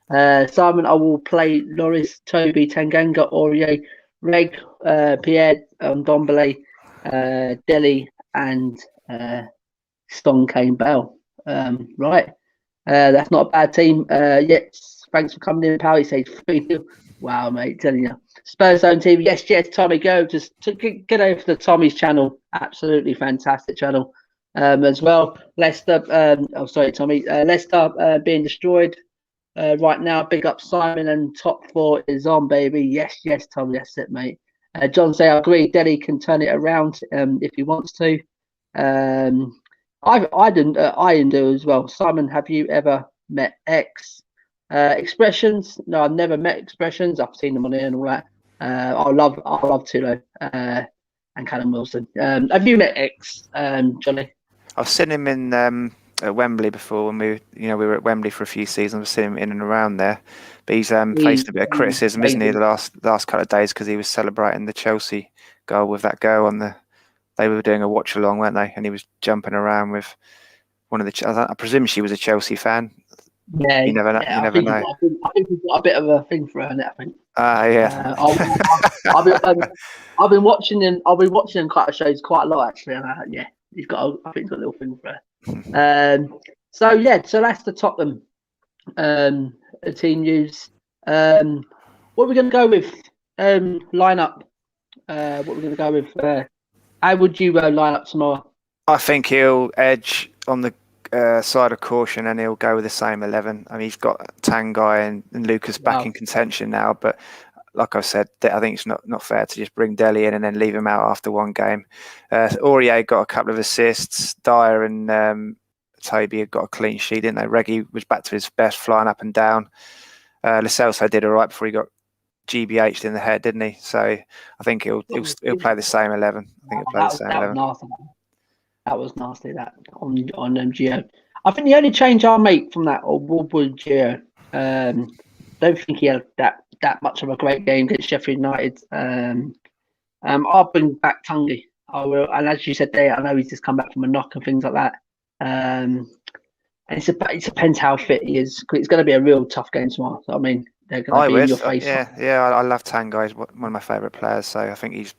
Speaker 2: Simon, I will play Loris, Toby, Tanganga, Aurier, Reg, Pierre, Dombele, Delhi, and Stone Kane Bell. Right. That's not a bad team. Yes, thanks for coming in, pal. He says 3-0. Wow, mate, telling you. Spurs Zone TV. Yes, Tommy, go. Just get over to Tommy's channel. Absolutely fantastic channel. As well. Leicester. Tommy. Leicester being destroyed right now. Big up Simon, and top 4 is on, baby. Yes, Tommy. That's it, mate. John say I agree. Delhi can turn it around if he wants to. I didn't do as well. Simon, have you ever met X? Expressions? No, I've never met Expressions. I've seen them on here and all that. I love to though. And Callum Wilson. Have you met X, Johnny?
Speaker 3: I've seen him in at Wembley before when we were at Wembley for a few seasons. I've seen him in and around there. But he's faced a bit of criticism, isn't he, the last couple of days because he was celebrating the Chelsea goal with that girl on the they were doing a watch along, weren't they? And he was jumping around with one of the. I presume she was a Chelsea fan.
Speaker 2: Yeah,
Speaker 3: You never know.
Speaker 2: yeah.
Speaker 3: You never know.
Speaker 2: I think we've got a bit of a thing for her, I think.
Speaker 3: Yeah.
Speaker 2: I've been watching them. I've been watching them kind of shows quite a lot actually, and yeah, I think he's got a little thing for her. So that's the Tottenham team news. What are we going to go with? Lineup. What we're going to go with? How would you line up tomorrow?
Speaker 3: I think he'll edge on the side of caution, and he'll go with the same 11. I mean, he's got Tanguy and Lucas back in contention now, but like I said, I think it's not fair to just bring Dele in and then leave him out after one game. Aurier got a couple of assists. Dyer and Toby had got a clean sheet, didn't they? Reggie was back to his best, flying up and down. Lo Celso did all right before he got GBH'd in the head, didn't he? So I think he'll play the same 11. I think he'll play the same 11.
Speaker 2: That was nasty. That on Gio. I think the only change I'll make from that will be Gio. Don't think he had that much of a great game against Sheffield United. I'll bring back Tanguy. I will, and as you said there, I know he's just come back from a knock and things like that. And it depends how fit he is. It's going to be a real tough game tomorrow. So, I mean, they're going to be in your face.
Speaker 3: Yeah. I love Tanguy. He's one of my favourite players. So I think he's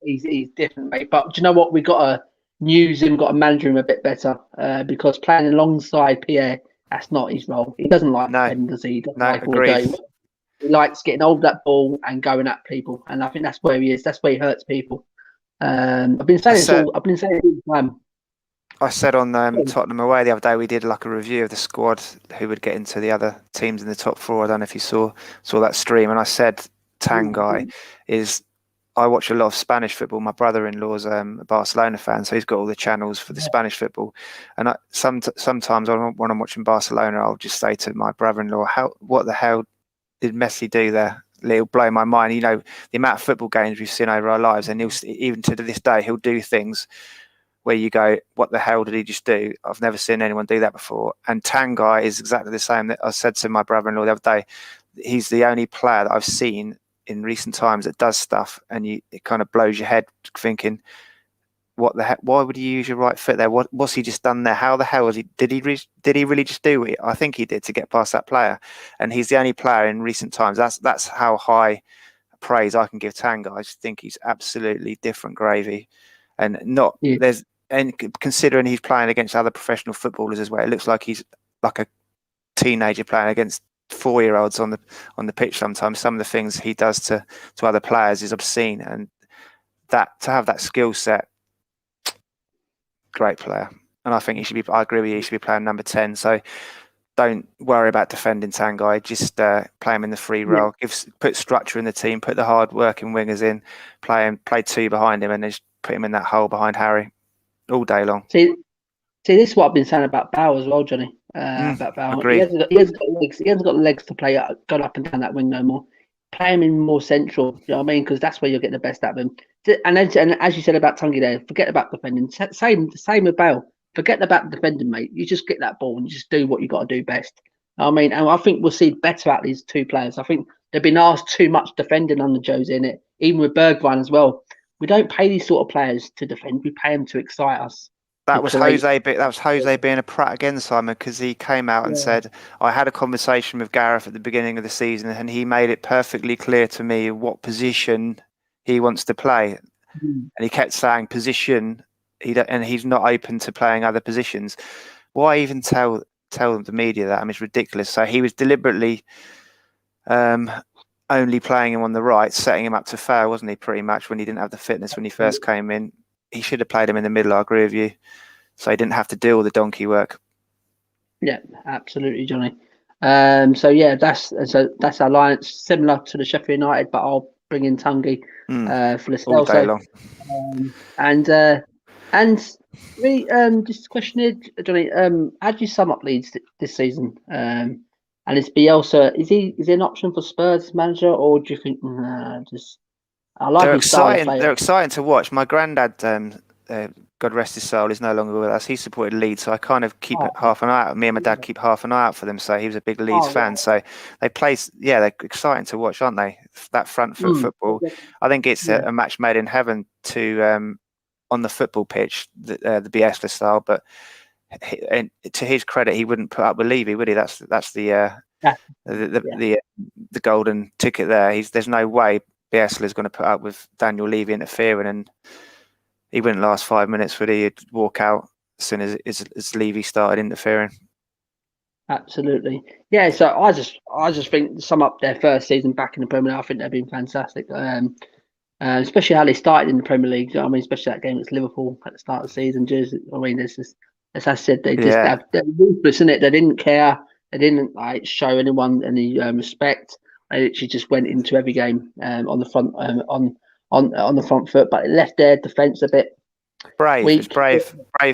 Speaker 2: he's different, mate. But do you know what? We got to use him, got to manage him a bit better because playing alongside Pierre, that's not his role. He doesn't like defending, does he? He doesn't like all day. He likes getting hold of that ball and going at people, and I think that's where he is. That's where he hurts people. I've been saying it all the time.
Speaker 3: I said on Tottenham away the other day, we did like a review of the squad who would get into the other teams in the top four. I don't know if you saw that stream, and I said Tanguy is. I watch a lot of Spanish football. My brother-in-law's a Barcelona fan, so he's got all the channels for the Spanish football. And sometimes when I'm watching Barcelona, I'll just say to my brother-in-law, what the hell did Messi do there? It'll blow my mind. You know, the amount of football games we've seen over our lives, and even to this day, he'll do things where you go, what the hell did he just do? I've never seen anyone do that before. And Tanguy is exactly the same. I said to my brother-in-law the other day, he's the only player that I've seen in recent times that does stuff, and it kind of blows your head thinking, what the heck? Why would you use your right foot there? What's he just done there? How the hell was he? Did he really just do it? I think he did to get past that player, and he's the only player in recent times. That's how high praise I can give Tanguy. I just think he's absolutely different gravy, and considering he's playing against other professional footballers as well, it looks like he's like a teenager playing against 4-year-olds on the pitch. Sometimes some of the things he does to other players is obscene, and that to have that skill set, great player. And I think I agree with you, he should be playing number 10. So don't worry about defending Tanguy, just play him in the free role, put structure in the team, put the hard working wingers in, play two behind him, and just put him in that hole behind Harry all day long.
Speaker 2: See, this is what I've been saying about Bow as well, Johnny. About Bow. He hasn't got legs. He hasn't got the legs to play go up and down that wing no more. Play him in more central. You know what I mean? Because that's where you'll get the best out of him. And as you said about Tanguy there, forget about defending. Same with Bale. Forget about defending, mate. You just get that ball and you just do what you got to do best. I mean, and I think we'll see better out of these two players. I think they've been asked too much defending under Jose in it, even with Bergwijn as well. We don't pay these sort of players to defend. We pay them to excite us.
Speaker 3: That was Jose being a prat again, Simon, because he came out and said, I had a conversation with Gareth at the beginning of the season, and he made it perfectly clear to me what position he wants to play. And he kept saying position, and he's not open to playing other positions. Why even tell the media that? I mean, it's ridiculous. So he was deliberately only playing him on the right, setting him up to fail, wasn't he, pretty much, when he didn't have the fitness when he first came in. He should have played him in the middle, I agree with you. So he didn't have to do all the donkey work. Yeah,
Speaker 2: absolutely, Johnny. That's our alliance, similar to the Sheffield United, but I'll bring in Tanguy for the
Speaker 3: all day long.
Speaker 2: Just a question here, Johnny. How do you sum up Leeds this season? And is Bielsa, is he an option for Spurs manager, or do you think they're exciting to watch. My granddad
Speaker 3: God rest his soul, is no longer with us. He supported Leeds, so I kind of keep half an eye out. Me and my dad keep half an eye out for them. So he was a big Leeds fan. So they play, they're exciting to watch, aren't they? That front foot football. I think it's a match made in heaven to on the football pitch, the Bielsa style. But and to his credit, he wouldn't put up with Levy, would he? That's the golden ticket there. There's no way Bielsa is going to put up with Daniel Levy interfering, and he wouldn't last 5 minutes, would he? He'd walk out as soon as Levy started interfering.
Speaker 2: Absolutely, yeah. So I just think to sum up their first season back in the Premier League, I think they've been fantastic. Especially how they started in the Premier League. I mean, especially that game against Liverpool at the start of the season. I mean, there's just, as I said, they're ruthless, in it. They didn't care. They didn't show anyone any respect. They literally just went into every game on the front on the front foot, but it left their defence a bit weak.
Speaker 3: It's brave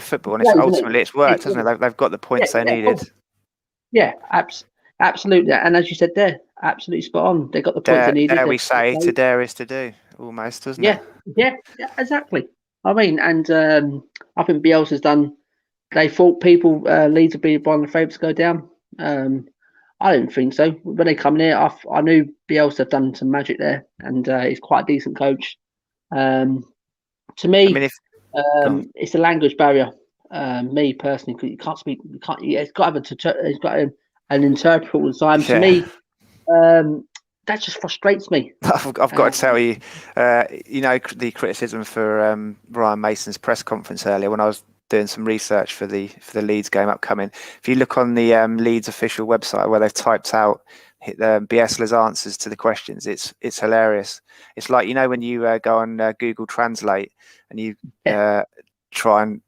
Speaker 3: football, and ultimately it's worked, hasn't it? They've got the points they needed.
Speaker 2: Yeah, absolutely. And as you said, they're absolutely spot on. They got the points they needed.
Speaker 3: Dare we say, to dare is to do, almost, doesn't it?
Speaker 2: Yeah, exactly. I mean, and I think Bielsa's done. They thought Leeds would be one of the favourites to go down. I don't think so. When they come in here, I knew Bielsa had done some magic there, and he's quite a decent coach. To me, it's a language barrier. Me personally, because you can't speak, it's got an interpreter all the time. To me, that just frustrates me.
Speaker 3: I've got to tell you, the criticism for Ryan Mason's press conference earlier when I was doing some research for the Leeds game upcoming. If you look on the Leeds official website where they've typed out Bielsa's answers to the questions, it's hilarious. It's like, when you go on Google Translate and you try and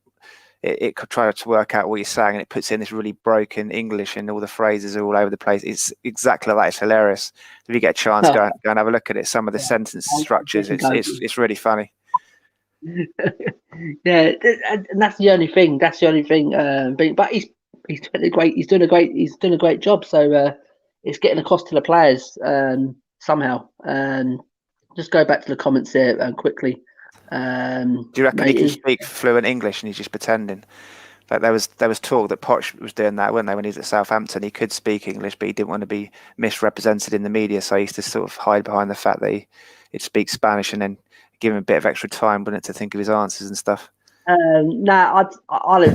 Speaker 3: it could try to work out what you're saying, and it puts in this really broken English and all the phrases are all over the place. It's exactly like that. It's hilarious. If you get a chance, go and have a look at it. Some of the sentence structures, it's really funny.
Speaker 2: Yeah, and that's the only thing. But he's doing a great job. So it's getting across to the players somehow. Just go back to the comments there quickly.
Speaker 3: Do you reckon he can speak fluent English and he's just pretending? Like there was talk that Poch was doing that, weren't they? When he was at Southampton, he could speak English, but he didn't want to be misrepresented in the media, so he used to sort of hide behind the fact that he'd speak Spanish and then give him a bit of extra time, wouldn't it, to think of his answers and stuff?
Speaker 2: I don't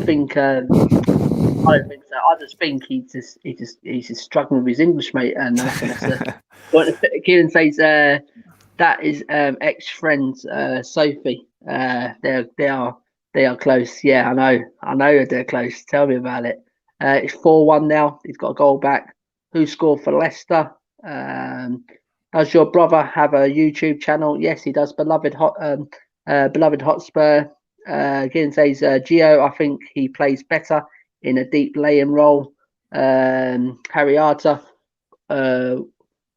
Speaker 2: think. I don't think so. I just think he's just struggling with his English, mate. And I think that's what Kieran says. That is ex-friend Sophie. They are close. Yeah, I know they're close. Tell me about it. It's 4-1 now. He's got a goal back. Who scored for Leicester? Does your brother have a YouTube channel? Yes, he does. Beloved Hotspur. Again says Gio. I think he plays better in a deep laying role. Harry Arter.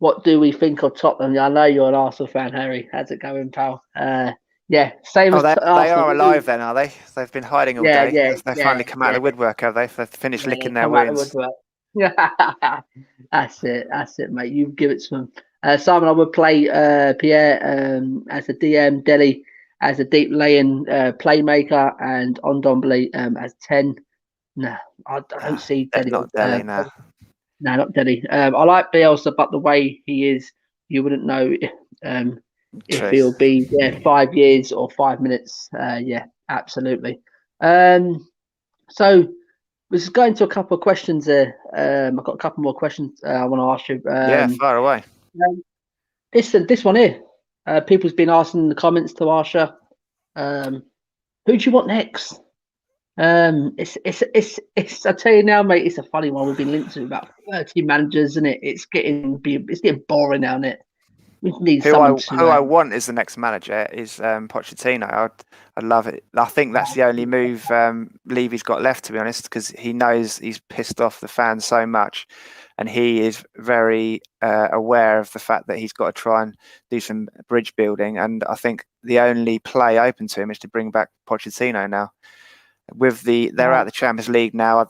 Speaker 2: What do we think of Tottenham? I know you're an Arsenal fan, Harry. How's it going, pal? Yeah, same as
Speaker 3: They are alive then, are they? They've been hiding all day. They finally come out of the woodwork, have they? They've finished licking their wounds.
Speaker 2: Yeah, that's it, mate. You give it to them. Simon, I would play Pierre as a DM, Deli as a deep laying playmaker, and Ondombele as 10. No, I don't see Deli.
Speaker 3: Not Deli, no.
Speaker 2: No, not Deli. I like Bielsa, but the way he is, you wouldn't know if he'll be 5 years or 5 minutes. Yeah, absolutely. So we're just going to a couple of questions there. I've got a couple more questions I want to ask you.
Speaker 3: Fire away.
Speaker 2: This one here. People's been asking in the comments to Arsha, who do you want next? It's I tell you now, mate, it's a funny one. We've been linked to about 30 managers, isn't it? It's getting boring now, isn't it? We need who
Speaker 3: I want as the next manager is Pochettino. I'd love it. I think that's the only move Levy's got left, to be honest, because he knows he's pissed off the fans so much, and he is very aware of the fact that he's got to try and do some bridge building. And I think the only play open to him is to bring back Pochettino now. They're out of the Champions League now.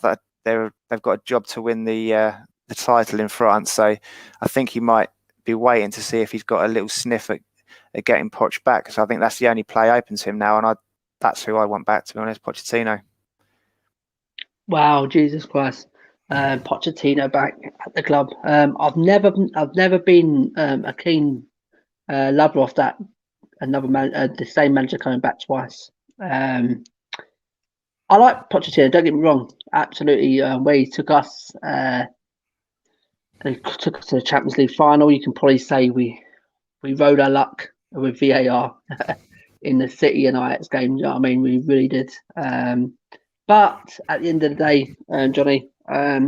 Speaker 3: They've got a job to win the title in France, so I think he might be waiting to see if he's got a little sniff at getting Poch back. So I think that's the only play open to him now, and that's who I want back, to be honest, Pochettino.
Speaker 2: Wow, Jesus Christ. Pochettino back at the club. I've never been a keen lover of that. The same manager coming back twice. I like Pochettino. Don't get me wrong. Absolutely, where he took us, they took us to the Champions League final. You can probably say we rode our luck with VAR in the City and Ajax game. You know what I mean, we really did. But at the end of the day, Johnny,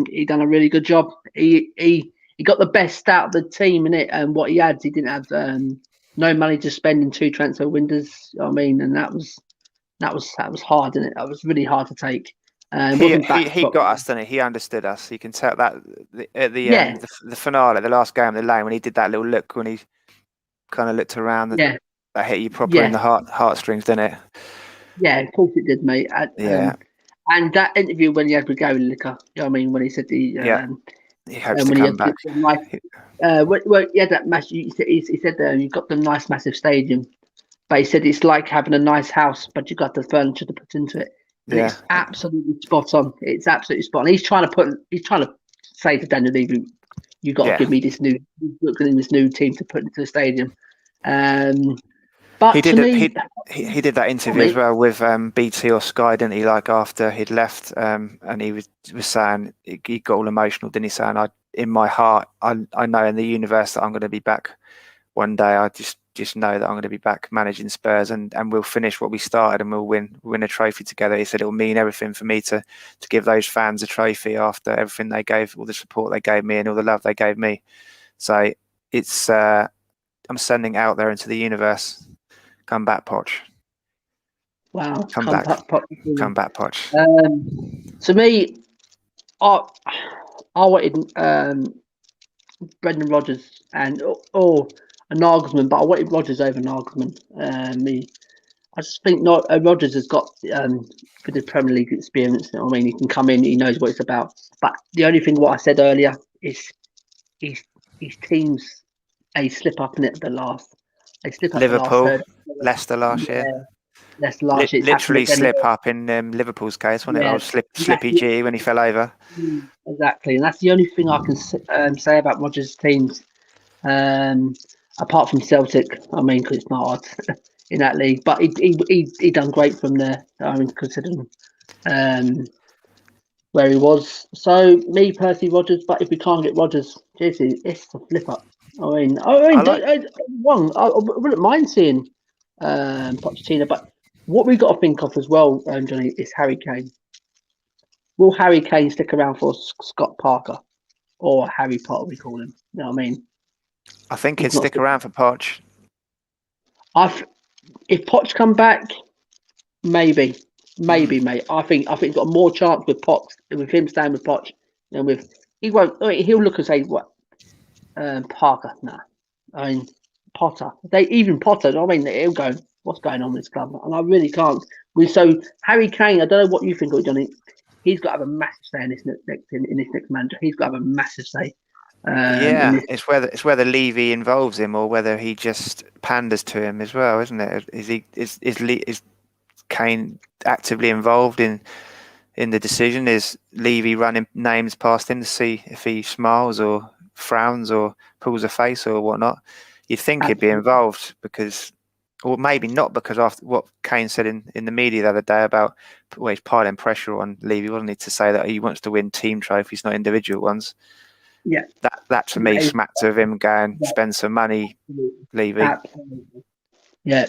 Speaker 2: he done a really good job. He got the best out of the team in it, and what he had, he didn't have no money to spend in 2 transfer windows. You know what I mean, and that was hard, didn't it? That was really hard to take.
Speaker 3: He got us, didn't he? He understood us. You can tell that at the finale, the last game of the lane, when he did that little look, when he kind of looked around, that hit you proper in the heartstrings, didn't it?
Speaker 2: Yeah, of course it did, mate. And that interview when he had with Gary Lineker, you know what I mean, when he said
Speaker 3: he hopes to come back.
Speaker 2: Well, yeah, that match. He said you've got the nice massive stadium, but he said it's like having a nice house, but you got the furniture to put into it. And it's absolutely spot on. It's absolutely spot on. He's trying to say to Daniel Levy, you got to give me this new team to put into the stadium. But
Speaker 3: he did that interview as well with BT or Sky, didn't he? Like after he'd left, and he was saying he got all emotional, didn't he? Saying, in my heart, I know in the universe that I'm going to be back one day. I just know that I'm going to be back managing Spurs, and we'll finish what we started, and we'll win a trophy together. He said it'll mean everything for me to give those fans a trophy after everything they gave, all the support they gave me, and all the love they gave me. So it's I'm sending out there into the universe. Come back, Poch.
Speaker 2: Wow.
Speaker 3: Come back, Poch.
Speaker 2: To me, I wanted Brendan Rodgers and Nagelsmann, but I wanted Rodgers over Nagelsmann. I just think Rodgers has got for the Premier League experience. You know what I mean, he can come in, he knows what it's about. But the only thing, what I said earlier, is his teams they slip up in it at the last. They slip up
Speaker 3: Liverpool, Leicester last year.
Speaker 2: Leicester last year.
Speaker 3: Literally slip up in Liverpool's case, wasn't it? Old Slippy G when he fell over.
Speaker 2: Exactly, and that's the only thing I can say about Rodgers' teams. Apart from Celtic, I mean, because it's not hard in that league, but he done great from there. I mean, considering where he was. So me personally, Rodgers. But if we can't get Rodgers, it's a flip up. I wouldn't mind seeing Pochettino, but what we got to think of as well, Johnny, is Harry Kane. Will Harry Kane stick around for Scott Parker or Harry Potter? We call him. You know what I mean?
Speaker 3: I think he'd stick around for Poch.
Speaker 2: If Poch come back, maybe, mate. I think he's got more chance with Poch, with him staying with Poch, than with he'll look and say what. Parker, nah. I mean Potter. Potter. I mean, he'll go. What's going on with this club? And I really can't. Harry Kane. I don't know what you think of Johnny. He's got to have a massive say in this next manager. He's got to have a massive say.
Speaker 3: It's whether Levy involves him or whether he just panders to him as well, isn't it? Is Kane actively involved in the decision? Is Levy running names past him to see if he smiles or frowns or pulls a face or whatnot? You'd think he'd be involved or maybe not, because after what Kane said in the media the other day about he's piling pressure on Levy, wasn't he, to say that he wants to win team trophies, not individual ones.
Speaker 2: Yeah,
Speaker 3: that to me smacked of him going spend some money, Levy.
Speaker 2: Absolutely. Yeah,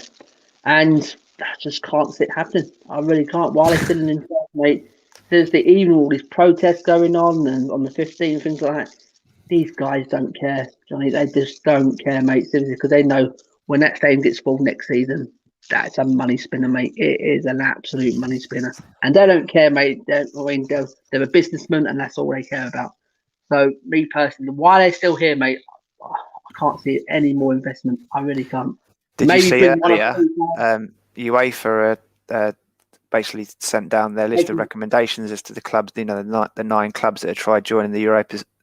Speaker 2: and I just can't see it happening. I really can't. While they're still in charge, mate, there's even all these protests going on and on the 15th, things like that. These guys don't care, Johnny. They just don't care, mate. Seriously, because they know when that stadium gets full next season, that's a money spinner, mate. It is an absolute money spinner, and they don't care, mate. They're a businessman, and that's all they care about. So, me personally, while they're still here, mate, I can't see any more investment. I really can't.
Speaker 3: Did you see earlier? UEFA basically sent down their list of recommendations as to the clubs. You know, the 9 clubs that have tried joining the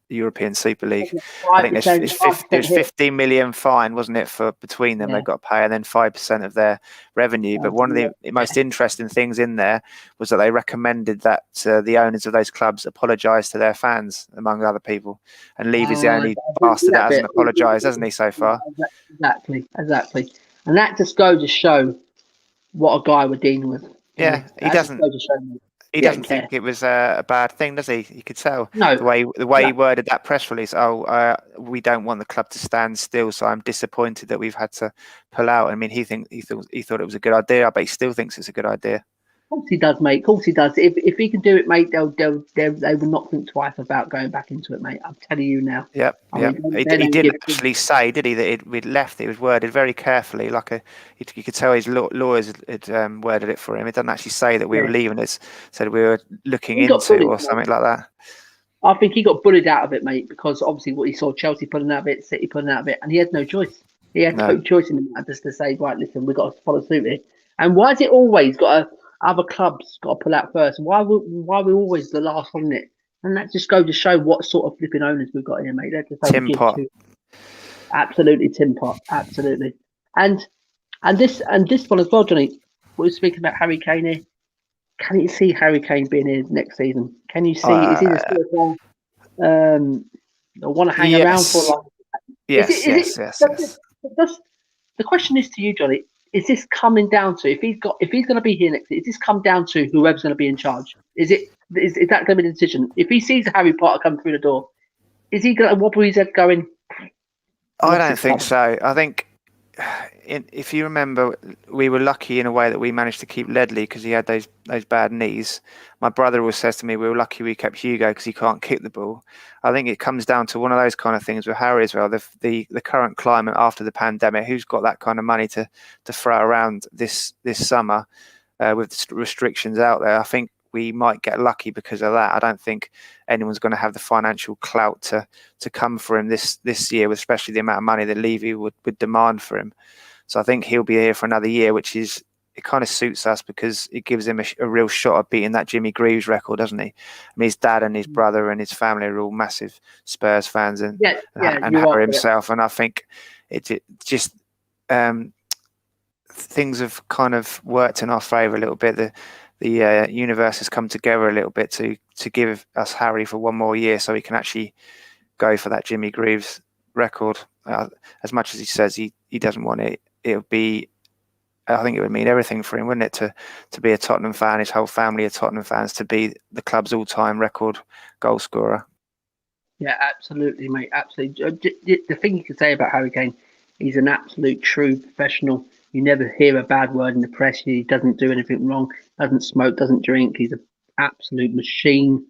Speaker 3: European Super League. I think
Speaker 2: 5%,
Speaker 3: there's
Speaker 2: 5% hit.
Speaker 3: 15 million fine, wasn't it, for between them?
Speaker 2: Yeah.
Speaker 3: They've got to pay, and then 5% of their revenue. But one of the most interesting things in there was that they recommended that the owners of those clubs apologise to their fans, among other people. And Levy's the only bastard that hasn't apologised, hasn't he, so far?
Speaker 2: Exactly. And that just goes to show what a guy we're dealing with.
Speaker 3: Yeah, he doesn't. He doesn't
Speaker 2: care.
Speaker 3: think it was a bad thing, does he? You could tell
Speaker 2: No,
Speaker 3: the way he worded that press release. We don't want the club to stand still, so I'm disappointed that we've had to pull out. I mean, he thought it was a good idea. I bet he still thinks it's a good idea.
Speaker 2: Of course he does, mate. Of course he does. If he can do it, mate, they will not think twice about going back into it, mate. I'm telling you now.
Speaker 3: Yep. He didn't actually say, did he, that we'd left it? It was worded very carefully, you could tell his lawyers had worded it for him. It doesn't actually say that we were leaving. It said we were looking into or something like that.
Speaker 2: I think he got bullied out of it, mate, because obviously what he saw Chelsea pulling out of it, City pulling out of it, and he had no choice. He had no choice in that, just to say, right, listen, we've got to follow suit here. And why is it always other clubs got to pull out first? Why we always the last one in it? And that just goes to show what sort of flipping owners we've got here, mate.
Speaker 3: Tim Pot.
Speaker 2: Absolutely, Tim Pot. Absolutely. And this one as well, Johnny. We're speaking about Harry Kane here. Can you see Harry Kane being here next season? Can you see? Is he the sort of want to hang around for like?
Speaker 3: Yes.
Speaker 2: The question is to you, Johnny. Is this coming down to if he's going to be here next year? Is this come down to whoever's going to be in charge? Is that going to be the decision? If he sees Harry Potter come through the door, is he going to wobble his head going?
Speaker 3: I don't think so. I think if you remember, we were lucky in a way that we managed to keep Ledley because he had those bad knees. My brother always says to me, we were lucky we kept Hugo because he can't kick the ball. I think it comes down to one of those kind of things with Harry as well. The current climate after the pandemic, who's got that kind of money to throw around this summer with restrictions out there? I think we might get lucky because of that. I don't think anyone's going to have the financial clout to come for him this year, especially the amount of money that Levy would demand for him. So I think he'll be here for another year, it kind of suits us because it gives him a real shot at beating that Jimmy Greaves record, doesn't he? I mean, his dad and his brother and his family are all massive Spurs fans, and Harry himself. And I think it just things have kind of worked in our favour a little bit. The universe has come together a little bit to give us Harry for one more year, so he can actually go for that Jimmy Greaves record. As much as he says he doesn't want it, I think it would mean everything for him, wouldn't it, to be a Tottenham fan, his whole family are Tottenham fans, to be the club's all-time record goal scorer.
Speaker 2: Yeah, absolutely, mate. Absolutely. The thing you can say about Harry Kane, he's an absolute true professional. You never hear a bad word in the press. He doesn't do anything wrong, doesn't smoke, doesn't drink. He's an absolute machine.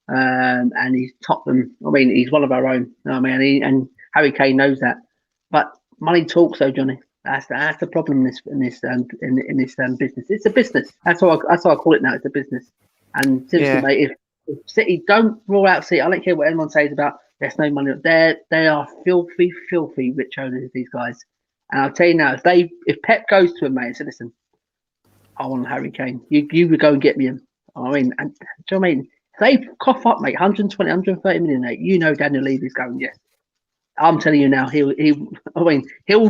Speaker 2: And he's Tottenham. I mean, he's one of our own. You know what I mean? And Harry Kane knows that. But money talks, though, Johnny. That's the problem in this business. It's a business. That's how I call it now. It's a business. And seriously, mate, if City don't rule out City, I don't care what anyone says about there's no money. They are filthy rich owners. These guys. And I'll tell you now, if Pep goes to him, mate, and said, "Listen, I want Harry Kane. You would go and get me him." I mean, and do you know what I mean? They cough up, mate, 120, 130 million, mate. You know Daniel Levy's going, yes. I'm telling you now, he'll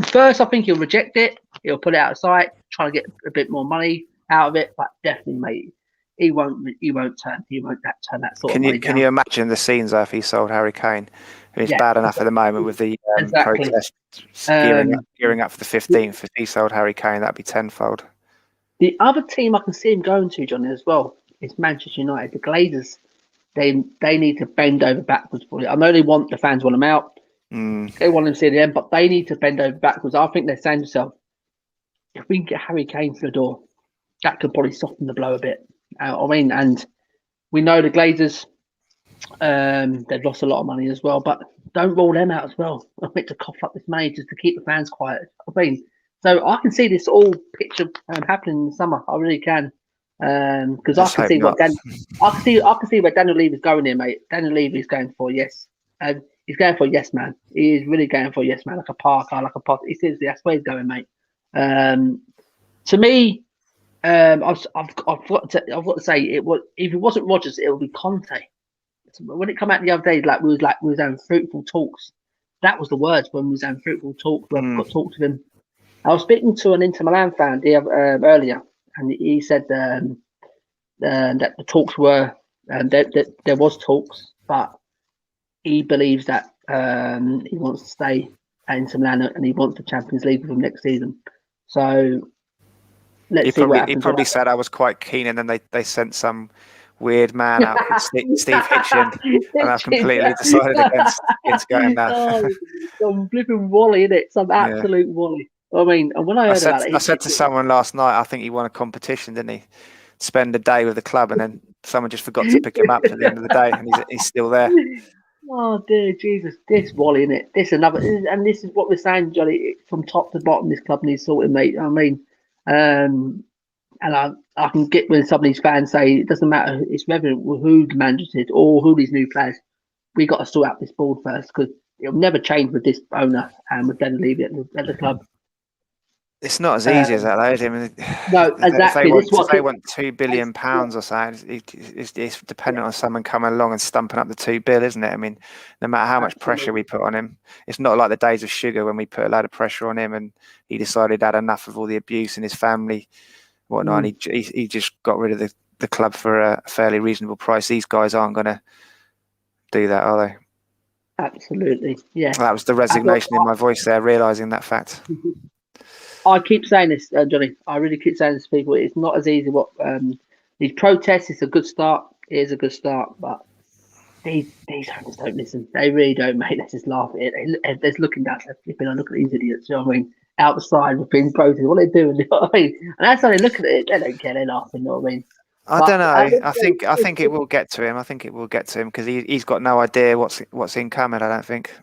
Speaker 2: first, I think he'll reject it. He'll put it out of sight, try to get a bit more money out of it. But definitely, mate, he won't turn that sort of money down.
Speaker 3: Can you imagine the scenes if he sold Harry Kane? It's bad enough at the moment with the protests gearing up for the 15th. If he sold Harry Kane, that'd be tenfold.
Speaker 2: The other team I can see him going to, Johnny, as well, is Manchester United. The Glazers, they need to bend over backwards for it. I know the fans want them out. They want them to see the end, but they need to bend over backwards. I think they're saying to themselves, if we can get Harry Kane through the door, that could probably soften the blow a bit. And we know the Glazers, they've lost a lot of money as well, but don't rule them out as well. I think to cough up this money just to keep the fans quiet. So I can see this all picture happening in the summer. I really can, because I can see where Daniel Levy's going here, mate. Daniel Levy's going for yes, and he's going for yes, man. He is really going for yes, man, like a Parker, like a pot. He seriously, that's where he's going, mate. To me, I've got to say, if it wasn't Rodgers, it would be Conte. when it come out the other day, we was having fruitful talks. That was the words when we was having fruitful talks. We got talked to him. I was speaking to an Inter Milan fan earlier, and he said that the talks were that there was talks, but he believes that he wants to stay at Inter Milan and he wants the Champions League with him next season. So let's see what happens.
Speaker 3: He probably said I was quite keen, and then they sent some weird man out called Steve Hitchin, and I completely decided against going there.
Speaker 2: Some flipping Wally, isn't it? Some absolute Wally. I mean, and when I heard about it,
Speaker 3: I said to someone last night, I think he won a competition, didn't he? Spend a day with the club, and then someone just forgot to pick him up at the end of the day, and he's still there.
Speaker 2: Oh dear Jesus, this Wally, innit? This another, and this is what we're saying, Johnny. From top to bottom, this club needs sorting, mate. I mean, and I can get when some of these fans say it doesn't matter. It's whether who the manager is or who these new players. We got to sort out this board first because it'll never change with this owner, and we're going to leave it at the club.
Speaker 3: It's not as easy as that, though. I mean,
Speaker 2: no, exactly.
Speaker 3: If they want £2 billion or something, it's dependent on someone coming along and stumping up the £2 billion, isn't it? I mean, no matter how much pressure we put on him, it's not like the days of Sugar when we put a lot of pressure on him and he decided had enough of all the abuse in his family, whatnot. And he just got rid of the club for a fairly reasonable price. These guys aren't going to do that, are they?
Speaker 2: Absolutely, yeah.
Speaker 3: That was the resignation in my voice there, realising that fact.
Speaker 2: I keep saying this, Johnny. I really keep saying this to people. It's not as easy. What these protests? It's a good start. It is a good start, but these owners don't listen. They really don't, mate. They just laugh at it. They're looking down. They're flipping. I look at these idiots. You know what I mean? Outside with being protesting. What are they doing? You know what I mean? And that's how they look at it. They don't care. They're laughing. You know what I mean?
Speaker 3: I don't know. I think it will get to him. I think it will get to him because he's got no idea what's incoming. I don't think.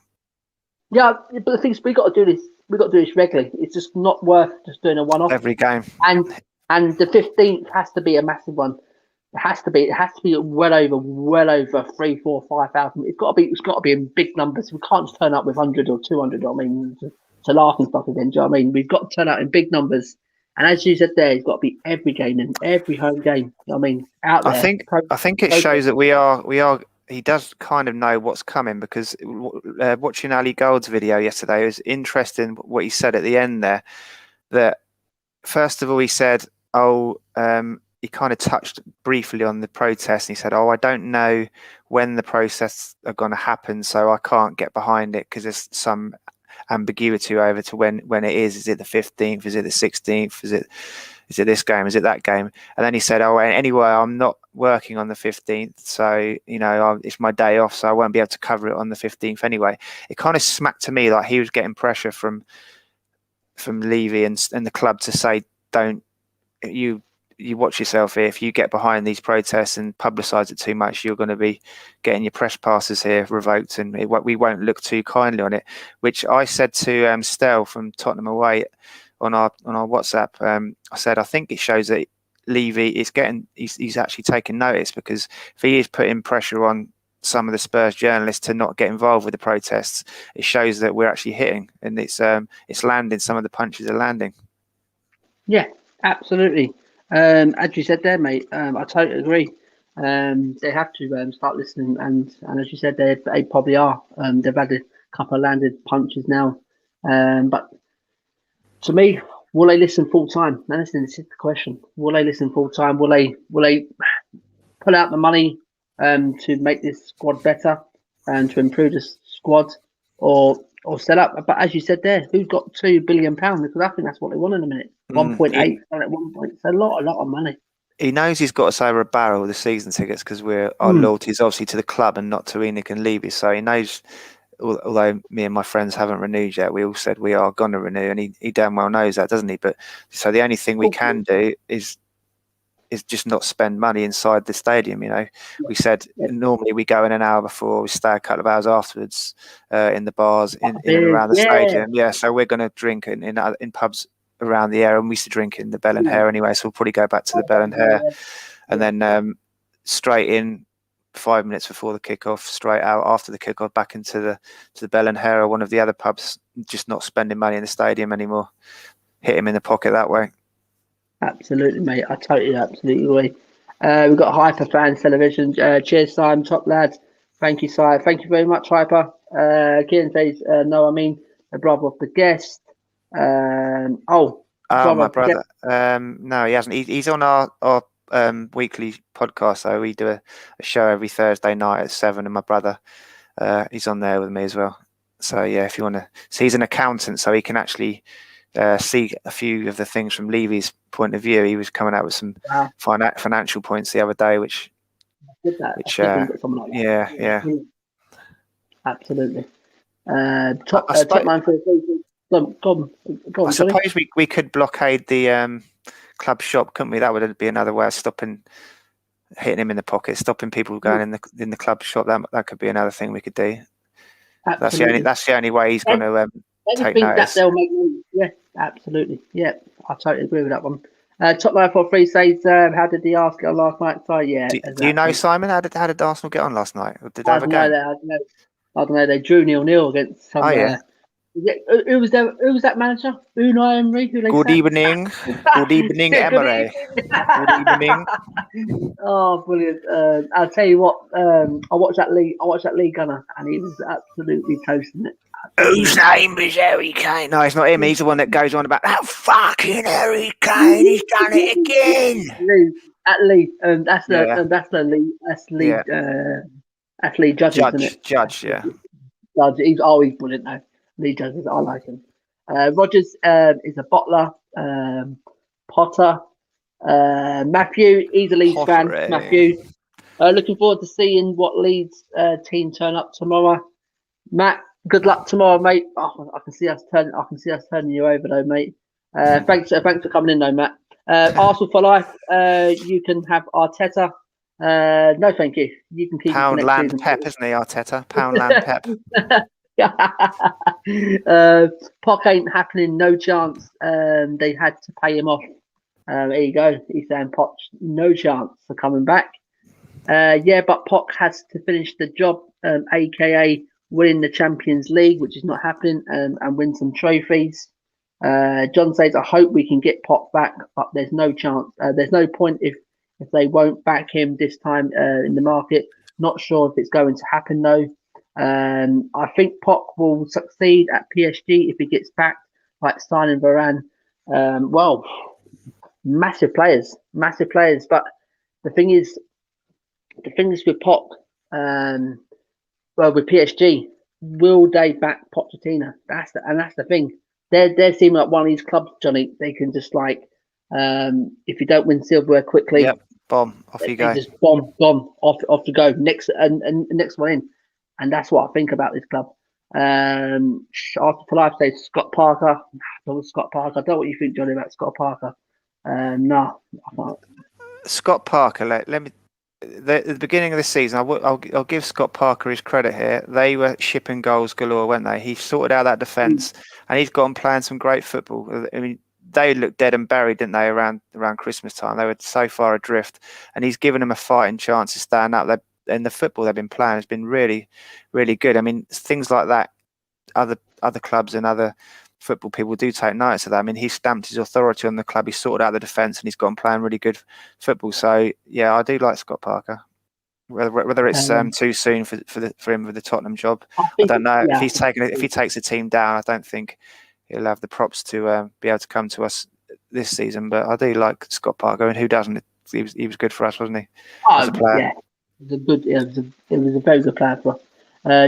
Speaker 2: Yeah, but the thing is, we got to do this. We've got to do this regularly. It's just not worth just doing a one-off
Speaker 3: every game.
Speaker 2: And the 15th has to be a massive one. It has to be. It has to be well over 3, 4, 5,000. It's got to be in big numbers. We can't just turn up with 100 or 200. I mean, to laugh and stuff again. Do you know what I mean? We've got to turn out in big numbers. And as you said there, it's got to be every game and every home game. You know what I mean, out there.
Speaker 3: I think it shows that we are. He does kind of know what's coming because watching Ali Gold's video yesterday, it was interesting what he said at the end there. That first of all, he said, he kind of touched briefly on the protest. And he said, I don't know when the protests are going to happen, so I can't get behind it because there's some ambiguity over to when it is. Is it the 15th? Is it the 16th? Is it this game? Is it that game? And then he said, anyway, I'm not working on the 15th. So, it's my day off. So I won't be able to cover it on the 15th anyway. It kind of smacked to me like he was getting pressure from Levy and the club to say, don't you watch yourself here. If you get behind these protests and publicise it too much, you're going to be getting your press passes here revoked and we won't look too kindly on it, which I said to Stell from Tottenham away on our WhatsApp. I said I think it shows that Levy is he's actually taking notice because if he is putting pressure on some of the Spurs journalists to not get involved with the protests, it shows that we're actually hitting and it's landing. Some of the punches are landing. Yeah,
Speaker 2: absolutely. As you said there, mate, I totally agree. They have to start listening, and as you said, they probably are. They've had a couple of landed punches now, but to me, will they listen full time? Now, listen, this is the question: will they listen full time? Will they pull out the money to make this squad better and to improve the squad, or set up? But as you said there, who's got £2 billion? Because I think that's what they want in a minute. 1.8 at 1 point. It's a lot of money.
Speaker 3: He knows he's got us over a barrel with the season tickets because our loyalty is obviously to the club and not to Enoch and Levy. So he knows. Although me and my friends haven't renewed yet, we all said we are going to renew, and he damn well knows that, doesn't he? But so the only thing we can do is just not spend money inside the stadium. We said normally we go in an hour before, we stay a couple of hours afterwards in the bars in and around the stadium. Yeah, so we're going to drink in pubs around the area, and we used to drink in the Bell and Hare anyway, so we'll probably go back to the Bell and Hare, and then straight in 5 minutes before the kickoff, straight out after the kickoff, back into the Bell and Hare or one of the other pubs. Just not spending money in the stadium anymore. Hit him in the pocket that way.
Speaker 2: Absolutely, mate. I absolutely agree. We've got Hyper Fans Television. Cheers, Simon, top lads. Thank you, Si. Thank you very much, Hyper. Kieran says, no, I mean the brother of the guest.
Speaker 3: Oh, my brother. No, he hasn't. He's on our weekly podcast. So we do a show every Thursday night at 7, and my brother, he's on there with me as well. So yeah, if you want to, so he's an accountant, so he can actually see a few of the things from Levy's point of view. He was coming out with some financial points the other day, which yeah,
Speaker 2: absolutely. Top man for the season. Go on,
Speaker 3: I suppose we could blockade the club shop, couldn't we? That would be another way of hitting him in the pocket, stopping people going in the club shop. That could be another thing we could do.
Speaker 2: Absolutely.
Speaker 3: That's the only way he's going to take notice.
Speaker 2: That they'll make money. Yeah, absolutely. Yeah, I totally agree with that one. Top man for 3 says, how did the Arsenal get on last night? So yeah,
Speaker 3: do you know, Simon? How did Arsenal get on last night? Or did they have a game?
Speaker 2: I don't know. They drew 0-0 against some. Who was that manager? Unai Emery.
Speaker 3: Good evening, Emery. Good evening.
Speaker 2: Oh, brilliant! I'll tell you what. I watched that League Gunner, and he was absolutely toasting it.
Speaker 3: Whose name is Harry Kane? No, it's not him. He's the one that goes on about that fucking Harry Kane. He's done it again.
Speaker 2: At Leeds, that's Leeds Judges, isn't it?
Speaker 3: Judge, yeah.
Speaker 2: Judge, he's always brilliant though. Leeds Judges, I like him. Rogers is a bottler. Potter, Matthew, he's a Leeds fan. Matthew, looking forward to seeing what Leeds team turn up tomorrow. Matt, good luck tomorrow, mate. Oh, I can see us turning you over though, mate. Thanks for coming in though, Matt. Arsenal for life. You can have Arteta. No, thank you. You can keep
Speaker 3: Poundland Pep, isn't he, Arteta? Poundland Pep.
Speaker 2: Pock ain't happening. No chance. They had to pay him off. There you go. He's saying Poch, no chance for coming back. But Poch has to finish the job, aka winning the Champions League, which is not happening, and win some trophies. John says, I hope we can get Poch back, but there's no chance. There's no point if they won't back him this time in the market. Not sure if it's going to happen though. I think Poch will succeed at PSG if he gets back, like signing Varane. Massive players. But the thing is with Poch, with PSG, will they back Pochettino? That's the thing. They're seeming like one of these clubs, Johnny. They can just if you don't win silverware quickly,
Speaker 3: bomb off you go.
Speaker 2: Just bomb off to go. Next one in. And that's what I think about this club. After for life says Scott Parker. Scott Parker. I don't know what you think, Johnny, about Scott Parker. No, I can't.
Speaker 3: Scott Parker. Let me. At the beginning of the season, I'll give Scott Parker his credit here. They were shipping goals galore, weren't they? He sorted out that defence, and he's gone playing some great football. I mean, they looked dead and buried, didn't they? Around Christmas time, they were so far adrift, and he's given them a fighting chance to stand up. And the football they've been playing has been really, really good. I mean, things like that, other clubs and other football people do take notice of that. I mean, he stamped his authority on the club. He sorted out the defence, and he's gone playing really good football. So yeah, I do like Scott Parker. Whether it's too soon for him with the Tottenham job, I don't know. Yeah. If he takes the team down, I don't think he'll have the props to be able to come to us this season. But I do like Scott Parker, and who doesn't? He was good for us, wasn't he? As a player.
Speaker 2: Yeah. It was a very good player for us.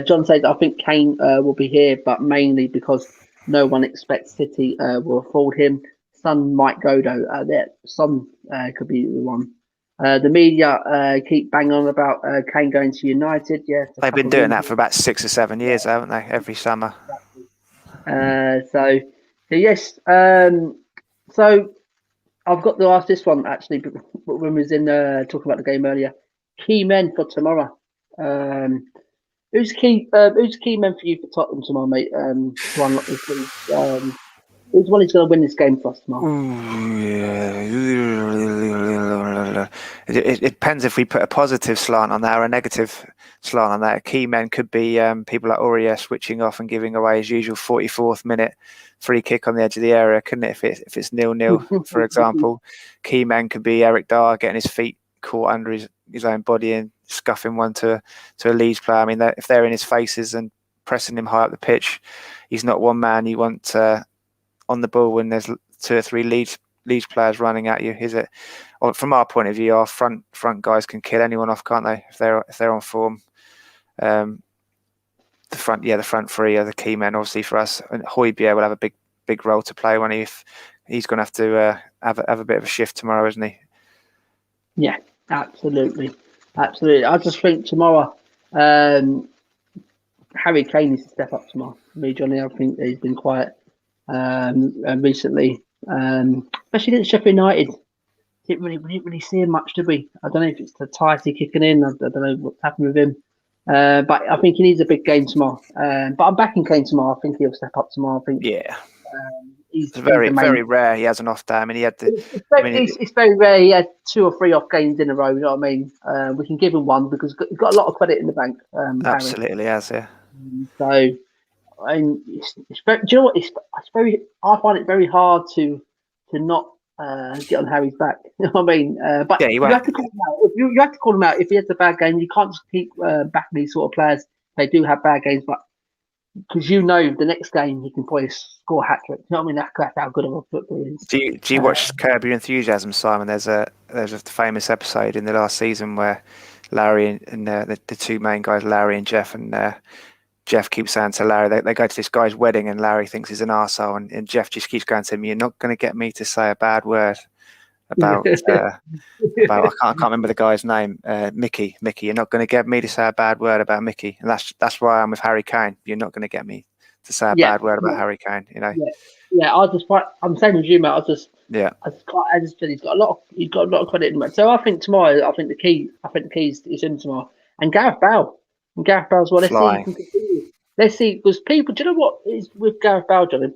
Speaker 2: John says, I think Kane will be here, but mainly because no one expects City will afford him. Some might go though. Some could be the one. The media keep banging on about Kane going to United. Yeah,
Speaker 3: they've been doing that for about 6 or 7 years, haven't they? Every summer.
Speaker 2: So yes. So I've got to ask this one actually. When we was in talking about the game earlier. Key men for tomorrow. Who's key men for you for Tottenham tomorrow, mate? To unlock this league. Who's the one who's going to win this game for us tomorrow?
Speaker 3: It depends if we put a positive slant on that or a negative slant on that. Key men could be people like Aurier switching off and giving away his usual 44th minute free kick on the edge of the area, couldn't it? If it's 0-0, for example. Key men could be Eric Dyer getting his feet caught under his own body and scuffing one to a Leeds player. I mean, if they're in his faces and pressing him high up the pitch, he's not one man you want on the ball when there's 2 or 3 Leeds players running at you, is it? Or from our point of view, our front guys can kill anyone off, can't they? If they're on form. The front three are the key men, obviously, for us. And Højbjerg will have a big role to play when he's going to have to have a bit of a shift tomorrow, isn't he?
Speaker 2: Yeah, absolutely. I just think tomorrow, Harry Kane needs to step up tomorrow. Me, Johnny, I think he's been quiet recently, especially against Sheffield United. We didn't really see him much, did we? I don't know if it's the Tighty kicking in. I don't know what's happened with him. But I think he needs a big game tomorrow. But I'm backing Kane tomorrow. I think he'll step up tomorrow. I think.
Speaker 3: Yeah. It's very rare he has an off day. I mean, he had
Speaker 2: it's very rare he had 2 or 3 off games in a row. You know what I mean? We can give him one because he's got a lot of credit in the bank.
Speaker 3: Absolutely has, yeah.
Speaker 2: So, I mean, it's very, do you know what? It's very. I find it very hard to not get on Harry's back. You know what I mean? But you have to call him out. You have to call him out if he has a bad game. You can't just keep backing these sort of players. They do have bad games, but because the next game he can probably score a hat trick. You know what I mean? That's how good of a footballer he is.
Speaker 3: Do you watch Curb Your Enthusiasm, Simon? There's a famous episode in the last season where Larry and the 2 main guys, Larry and Jeff, and Jeff keeps saying to Larry, they go to this guy's wedding and Larry thinks he's an arsehole, and Jeff just keeps going to him, "You're not going to get me to say a bad word about I can't remember the guy's name, Mickey. You're not going to get me to say a bad word about Mickey." And that's why I'm with Harry Kane. You're not going to get me to say a bad word about Harry Kane. You know.
Speaker 2: Yeah. I'm saying with you, mate. I just said he's got a lot of credit in him. So I think tomorrow, the key is in tomorrow, and Gareth Bale. As well. Let's see, because people. Do you know what is with Gareth Bale, Johnny?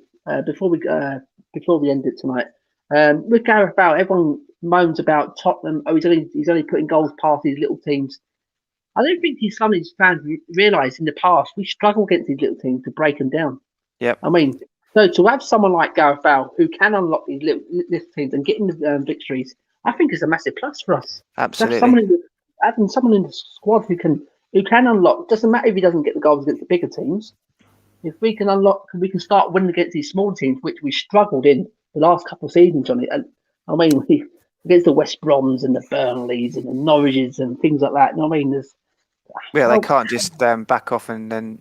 Speaker 2: Before we end it tonight, with Gareth Bale, everyone moans about Tottenham. Oh, he's only putting goals past these little teams. I don't think some of his fans realise in the past we struggle against these little teams to break them down.
Speaker 3: Yeah,
Speaker 2: I mean, so to have someone like Gareth Bale who can unlock these little teams and get in the victories, I think is a massive plus for us.
Speaker 3: Absolutely.
Speaker 2: Having someone in the squad who can unlock. Doesn't matter if he doesn't get the goals against the bigger teams. If we can unlock, we can start winning against these small teams, which we struggled in the last couple of seasons, Johnny. And I mean, against the West Broms and the Burnleys and the Norwiches and things like that. You know what I mean?
Speaker 3: They can't just back off and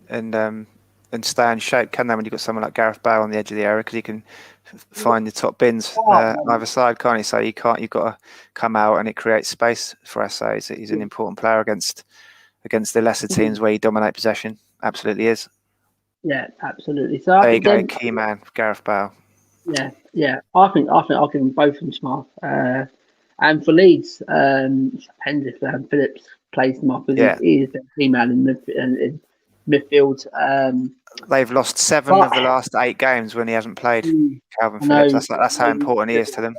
Speaker 3: stay in shape, can they? When you've got someone like Gareth Bale on the edge of the area, because he can find the top bins either side, can't he? So you've got to come out, and it creates space for us. So he's an important player against the lesser teams where you dominate possession. Absolutely is.
Speaker 2: Yeah, absolutely. So
Speaker 3: there you go, key man, Gareth Bale.
Speaker 2: Yeah. I think I'll give them both from tomorrow. And for Leeds, it depends if Phillips plays them off, because he is the key man in midfield.
Speaker 3: They've lost 7 of the last 8 games when he hasn't played. Calvin Phillips. That's how important he is to them.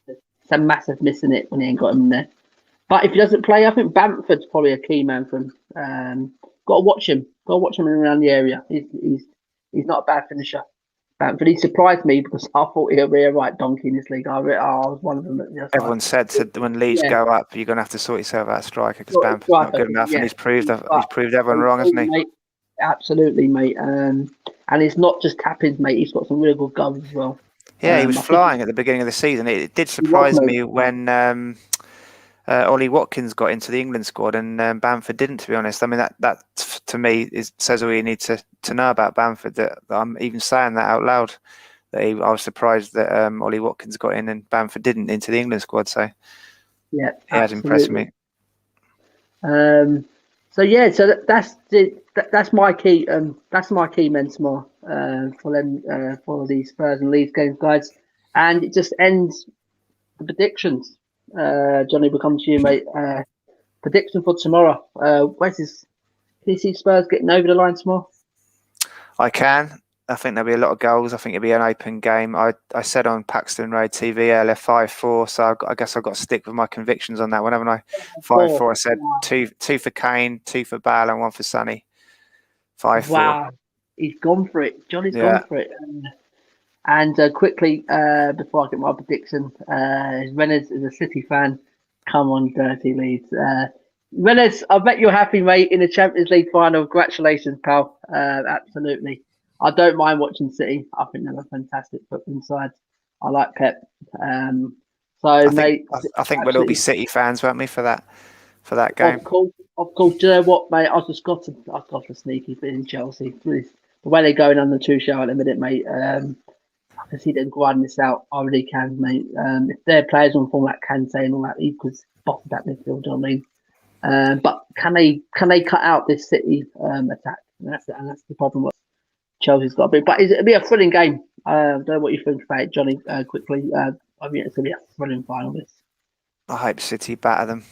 Speaker 2: It's a massive missing it when he ain't got him there. But if he doesn't play, I think Bamford's probably a key man for him. Got to watch him. Around the area. He's not a bad finisher. Bamford. He surprised me because I thought he'll be a right donkey in this league. I was one of them.
Speaker 3: Everyone said when Leeds go up, you're going to have to sort yourself out a striker because Bamford's not good enough, and he's proved everyone wrong, hasn't he?
Speaker 2: Mate, absolutely, mate. And it's not just tap-ins, mate. He's got some really good goals as well.
Speaker 3: Yeah, he was flying at the beginning of the season. It did surprise me when Ollie Watkins got into the England squad and Bamford didn't, to be honest. I mean, that to me says all you need to know about Bamford, that I'm even saying that out loud. I was surprised that Ollie Watkins got in and Bamford didn't into the England squad. So
Speaker 2: yeah,
Speaker 3: he has impressed me.
Speaker 2: So that's my key. That's my key men tomorrow for them for these Spurs and Leeds games, guys. And it just ends the predictions. Johnny, will come to you, mate. Prediction for tomorrow. Can you see Spurs getting over the line tomorrow?
Speaker 3: I can. I think there'll be a lot of goals. I think it'll be an open game. I said on Paxton Road TV earlier 5-4, so I guess I've got to stick with my convictions on that one, haven't I? 5-4. I said two for Kane, 2 for Bale, and 1 for Sonny. 5-4. Wow,
Speaker 2: he's gone for it. Johnny's gone for it. And quickly, before I get my prediction, Reynolds is a City fan. Come on, dirty Leeds. Renes, I bet you're happy, mate, in the Champions League final. Congratulations, pal. Absolutely. I don't mind watching City. I think they're a fantastic football side. I like Pep. So,
Speaker 3: I think
Speaker 2: mate,
Speaker 3: I think we'll all be
Speaker 2: absolutely.
Speaker 3: City fans, won't we, for that game?
Speaker 2: Of course, of course. Do you know what, mate? I've got a sneaky bit in Chelsea. The way they're going on the two show at the minute, mate. I can see them grinding this out. I really can, mate. If their players on form like Kante and all that, he could bottom that midfield. You know what I mean? But can they cut out this City attack? And that's the problem. What Chelsea's got to be. But it'll be a thrilling game. I don't know what you think about it, Johnny. Quickly, I mean it's gonna be a thrilling final. This.
Speaker 3: I hope City batter them.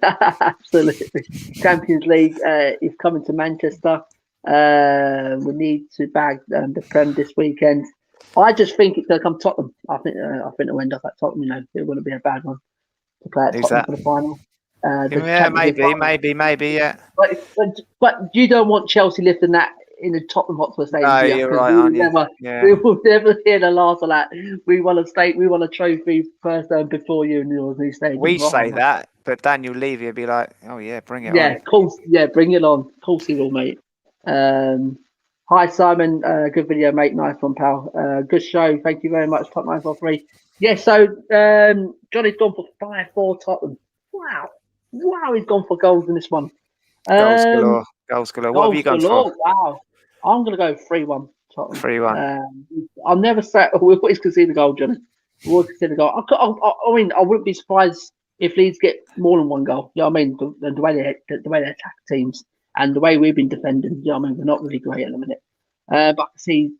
Speaker 2: Absolutely. Champions League is coming to Manchester. We need to bag the Prem this weekend. I just think it's going to come Tottenham. I think it'll end up at Tottenham. You know, it wouldn't be a bad one to play at
Speaker 3: Who's
Speaker 2: Tottenham
Speaker 3: that?
Speaker 2: for the final.
Speaker 3: Yeah, maybe, yeah.
Speaker 2: But you don't want Chelsea lifting that in the Tottenham Hotspur Stadium.
Speaker 3: No, you're right, aren't you?
Speaker 2: We will never hear the last of that. We want a trophy first before you in your new stadium.
Speaker 3: We say that, but Daniel Levy would be like, "Oh yeah, bring it on."
Speaker 2: Yeah, of course. Yeah, bring it on. Of course he will, mate. Hi Simon, good video, mate. Nice one, pal. Good show. Thank you very much. Top 943. Yeah, so Johnny's gone for 5-4 Tottenham. Wow, he's gone for goals in this one.
Speaker 3: Goals galore. What have you gone for?
Speaker 2: Wow, I'm gonna go 3-1 Tottenham.
Speaker 3: 3-1.
Speaker 2: I'll never say we'll always concede a goal, Johnny. We'll concede a goal. I mean, I wouldn't be surprised if Leeds get more than one goal. You know what I mean? The way they attack teams and the way we've been defending. You know what I mean? We're not really great at the minute. But I think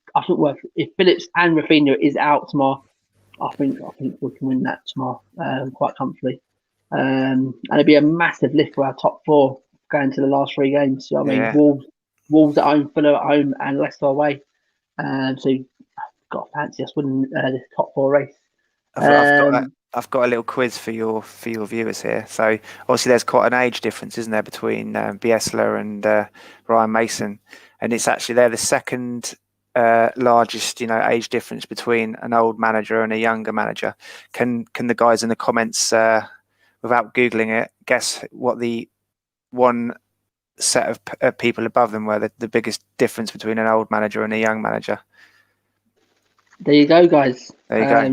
Speaker 2: if Phillips and Rafinha is out tomorrow, I think we can win that tomorrow quite comfortably. And it'd be a massive lift for our top four going to the last three games. You know what I mean? Wolves at home, Fulham at home, and Leicester away. So you've got to fancy us winning the top four race.
Speaker 3: I've got a little quiz for your viewers here. So obviously there's quite an age difference, isn't there, between Bielsa and Ryan Mason, and it's actually they're the second largest age difference between an old manager and a younger manager. Can the guys in the comments, without googling it, guess what the one set of people above them were the biggest difference between an old manager and a young manager?
Speaker 2: There you go, guys.
Speaker 3: There you go.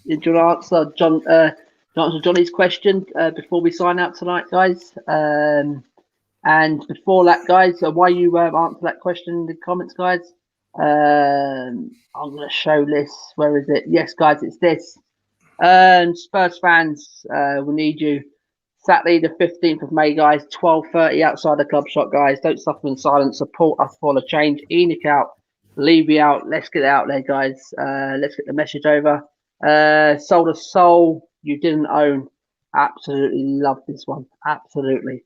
Speaker 2: Do you want to answer Johnny's question before we sign out tonight, guys? And before that, guys, why you answer that question in the comments, guys? I'm going to show this. Where is it? Yes, guys, it's this. Spurs fans, we need you. Saturday, the 15th of May, guys, 12:30 outside the club shop, guys. Don't suffer in silence. Support us for the change. Enoch out, Levy out. Let's get it out there, guys. Let's get the message over. Soul to Soul, you didn't own. Absolutely love this one. Absolutely.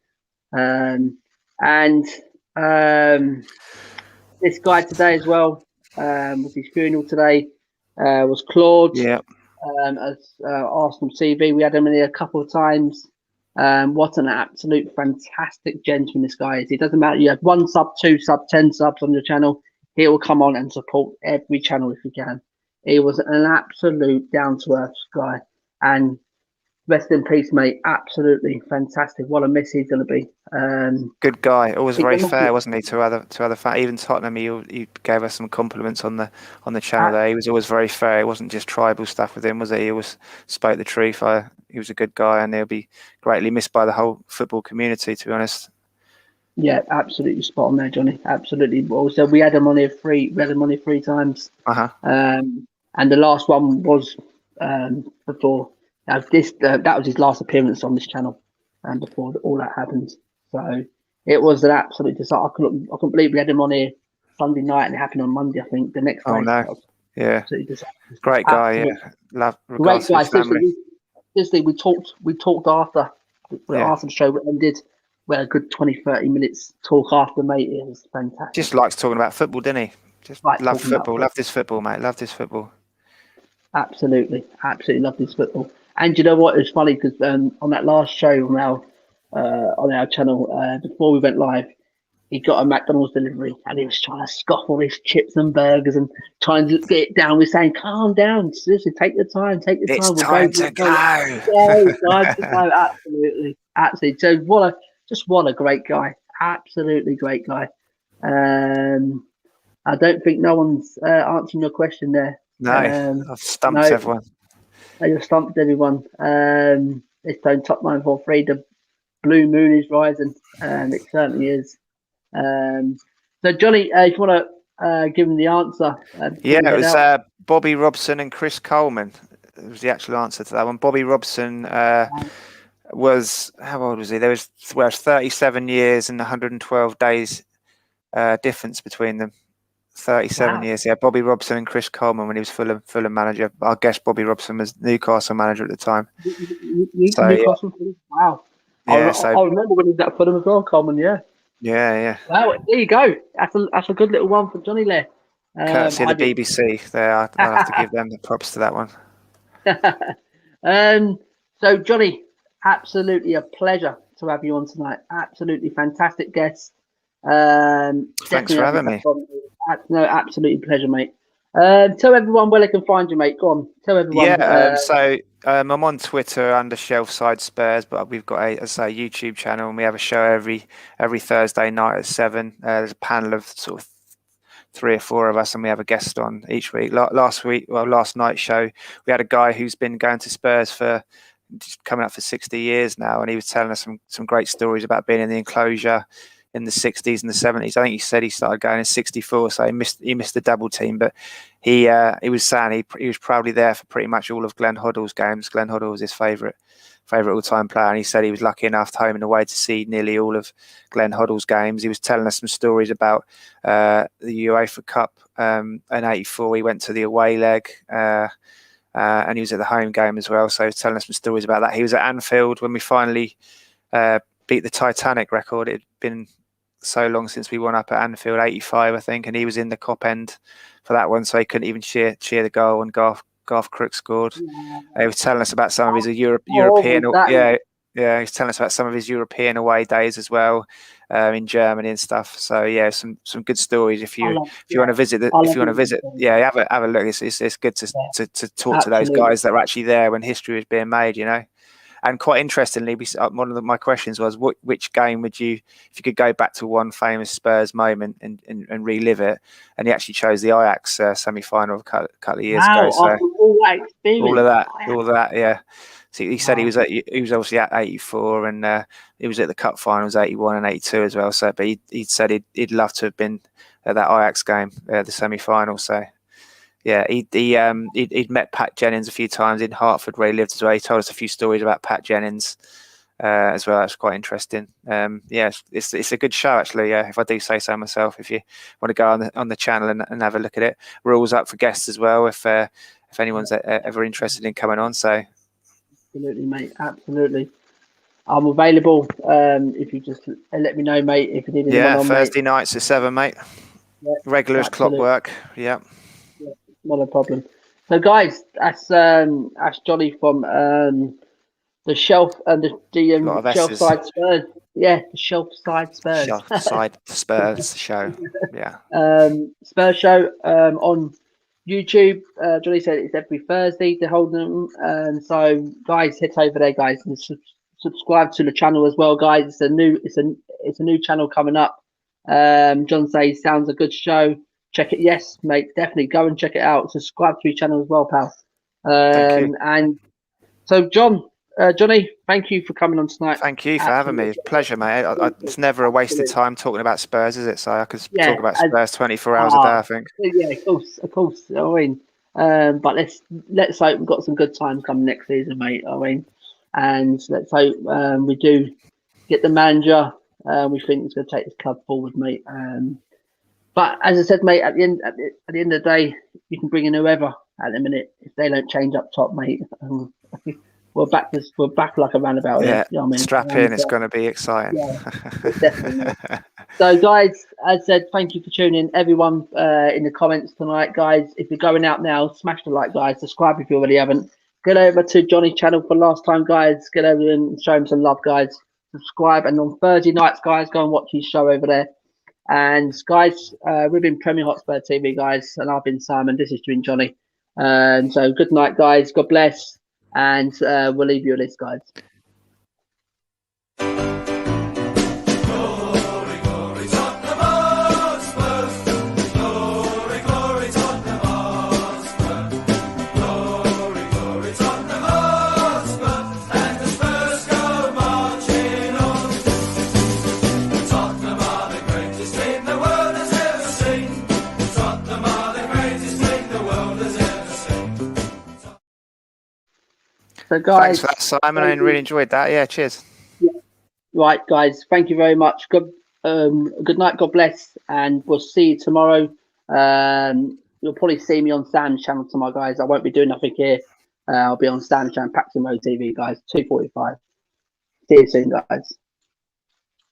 Speaker 2: This guy today as well, was his funeral today, was Claude.
Speaker 3: Yeah.
Speaker 2: As Arsenal TV, we had him in here a couple of times. What an absolute fantastic gentleman this guy is. It doesn't matter. You have 1 sub, 2 sub, 10 subs on your channel. He will come on and support every channel if he can. He was an absolute down-to-earth guy. And rest in peace, mate. Absolutely fantastic. What a miss he's going to be.
Speaker 3: Good guy. Always very fair, wasn't he, to other fans? Even Tottenham, he gave us some compliments on the channel there. He was always very fair. It wasn't just tribal stuff with him, was it? He always spoke the truth. He was a good guy, and he'll be greatly missed by the whole football community, to be honest. Yeah,
Speaker 2: absolutely spot on there, Johnny. Absolutely. Also, we had him on here three times. And the last one was before. That was his last appearance on this channel, and before all that happened. So it was an absolute disaster. I couldn't believe we had him on here Sunday night, and it happened on Monday, I think, the next day.
Speaker 3: Oh no! Yeah, great guy. Yeah, love.
Speaker 2: Great guy. Seriously, we talked after the show ended. We had a good 20-30 minutes talk after, mate. It was fantastic.
Speaker 3: Just likes talking about football, didn't he? Just love football. Love this football, mate. Love this football.
Speaker 2: Absolutely love this football. And you know what? It's funny because on that last show on our channel before we went live, he got a McDonald's delivery and he was trying to scoff all his chips and burgers and trying to get it down. We're saying, calm down, seriously, take your time, take your
Speaker 3: It's
Speaker 2: time.
Speaker 3: time to go.
Speaker 2: Yeah, it's time to go. Absolutely, absolutely. So what a great guy. Absolutely great guy. I don't think no one's answering your question there.
Speaker 3: No, I've stumped
Speaker 2: no,
Speaker 3: everyone.
Speaker 2: I just stumped everyone. It's on top 943. The blue moon is rising. It certainly is. So Johnny, if you want to give him the answer.
Speaker 3: Yeah, it was Bobby Robson and Chris Coleman. It was the actual answer to that one. Bobby Robson was, how old was he? There was 37 years and 112 days difference between them. 37 years. Yeah, Bobby Robson and Chris Coleman when he was Fulham manager. I guess Bobby Robson was Newcastle manager at the time.
Speaker 2: Newcastle. Yeah. Wow.
Speaker 3: Yeah,
Speaker 2: I remember when he was at Fulham as well, Coleman. Yeah.
Speaker 3: Yeah.
Speaker 2: Wow, there you go. That's a good little one for Johnny there.
Speaker 3: Courtesy of the BBC. I'll have to give them the props to that one.
Speaker 2: So Johnny, absolutely a pleasure to have you on tonight. Absolutely fantastic guest.
Speaker 3: Thanks for having me.
Speaker 2: No, absolutely pleasure, mate. Tell everyone where they can find you, mate. Go on, tell everyone.
Speaker 3: So I'm on Twitter under Shelfside Spurs, but we've got a YouTube channel, and we have a show every Thursday night at 7. There's a panel of sort of 3 or 4 of us, and we have a guest on each week. Last night's show, we had a guy who's been going to Spurs for coming up for 60 years now, and he was telling us some great stories about being in the enclosure in the 60s and the 70s. I think he said he started going in 64, so he missed the double team, but he was saying he was proudly there for pretty much all of Glenn Hoddle's games. Glenn Hoddle was his favourite all-time player, and he said he was lucky enough home and away to see nearly all of Glenn Hoddle's games. He was telling us some stories about the UEFA Cup in '84. He went to the away leg and he was at the home game as well, so he was telling us some stories about that. He was at Anfield when we finally beat the Titanic record. It had been so long since we won up at Anfield, '85 I think, and he was in the Kop end for that one, so he couldn't even cheer the goal when Garth Crook scored. He was telling us about some of his European he was telling us about some of his European away days as well, in Germany and stuff. So yeah, some good stories. If you want to visit, have a look. It's good to talk to those guys that were actually there when history was being made, you know. And quite interestingly, one of my questions was, which game would you, if you could go back to one famous Spurs moment and relive it? And he actually chose the Ajax semi-final a couple of years ago. So all of that, yeah. So he said he was obviously at 84, and he was at the Cup finals 81 and 82 as well. So, but he said he'd love to have been at that Ajax game, the semi-final. So. Yeah, he'd met Pat Jennings a few times in Hartford where he lived as well. He told us a few stories about Pat Jennings as well. That's quite interesting. It's a good show actually. Yeah, if I do say so myself. If you want to go on the channel and have a look at it, we're always up for guests as well. If anyone's ever interested in coming on, so
Speaker 2: absolutely, mate. Absolutely, I'm available. If you just let me know, mate. If you need anyone on,
Speaker 3: Thursday nights at 7, mate. Yeah, regular as clockwork. Yeah.
Speaker 2: Not a problem. So, guys, that's Johnny from the Shelf and the Shelfside Spurs. Yeah, the Shelfside Spurs.
Speaker 3: Shelfside Spurs show. Yeah.
Speaker 2: Spurs show on YouTube. Johnny said it's every Thursday. They're holding them, so guys, head over there, guys, and subscribe to the channel as well, guys. It's a new channel coming up. John says sounds a good show. Check it, yes, mate. Definitely go and check it out. Subscribe to your channel as well, pal. And so, Johnny, thank you for coming on tonight.
Speaker 3: Thank you for having me. Pleasure, mate. It's never a wasted time talking about Spurs, is it? So I could talk about Spurs 24 hours a day, I think.
Speaker 2: Yeah, of course. I mean, but let's hope we've got some good times coming next season, mate. I mean, and let's hope we do get the manager. We think it's going to take this club forward, mate. But as I said, mate, at the end of the day, you can bring in whoever at the minute. If they don't change up top, mate, we're back like a roundabout.
Speaker 3: Yeah,
Speaker 2: you know what I mean?
Speaker 3: Strap in. It's going to be exciting.
Speaker 2: Yeah, definitely. So, guys, as I said, thank you for tuning in. Everyone in the comments tonight, guys. If you're going out now, smash the like, guys. Subscribe if you already haven't. Get over to Johnny's channel for last time, guys. Get over and show him some love, guys. Subscribe, and on Thursday nights, guys, go and watch his show over there. And guys, we've been Premier Hotspur TV, guys, and I've been Simon. This has been Johnny. So good night, guys. God bless, and we'll leave you with this, guys. So, guys,
Speaker 3: thanks for that, Simon. I really enjoyed that. Yeah, cheers.
Speaker 2: Yeah. Right, guys, thank you very much. Good night, God bless, and we'll see you tomorrow. You'll probably see me on Sam's channel tomorrow, guys. I won't be doing nothing here. I'll be on Sam's channel, Paxton Road TV, guys, 2:45. See you soon, guys.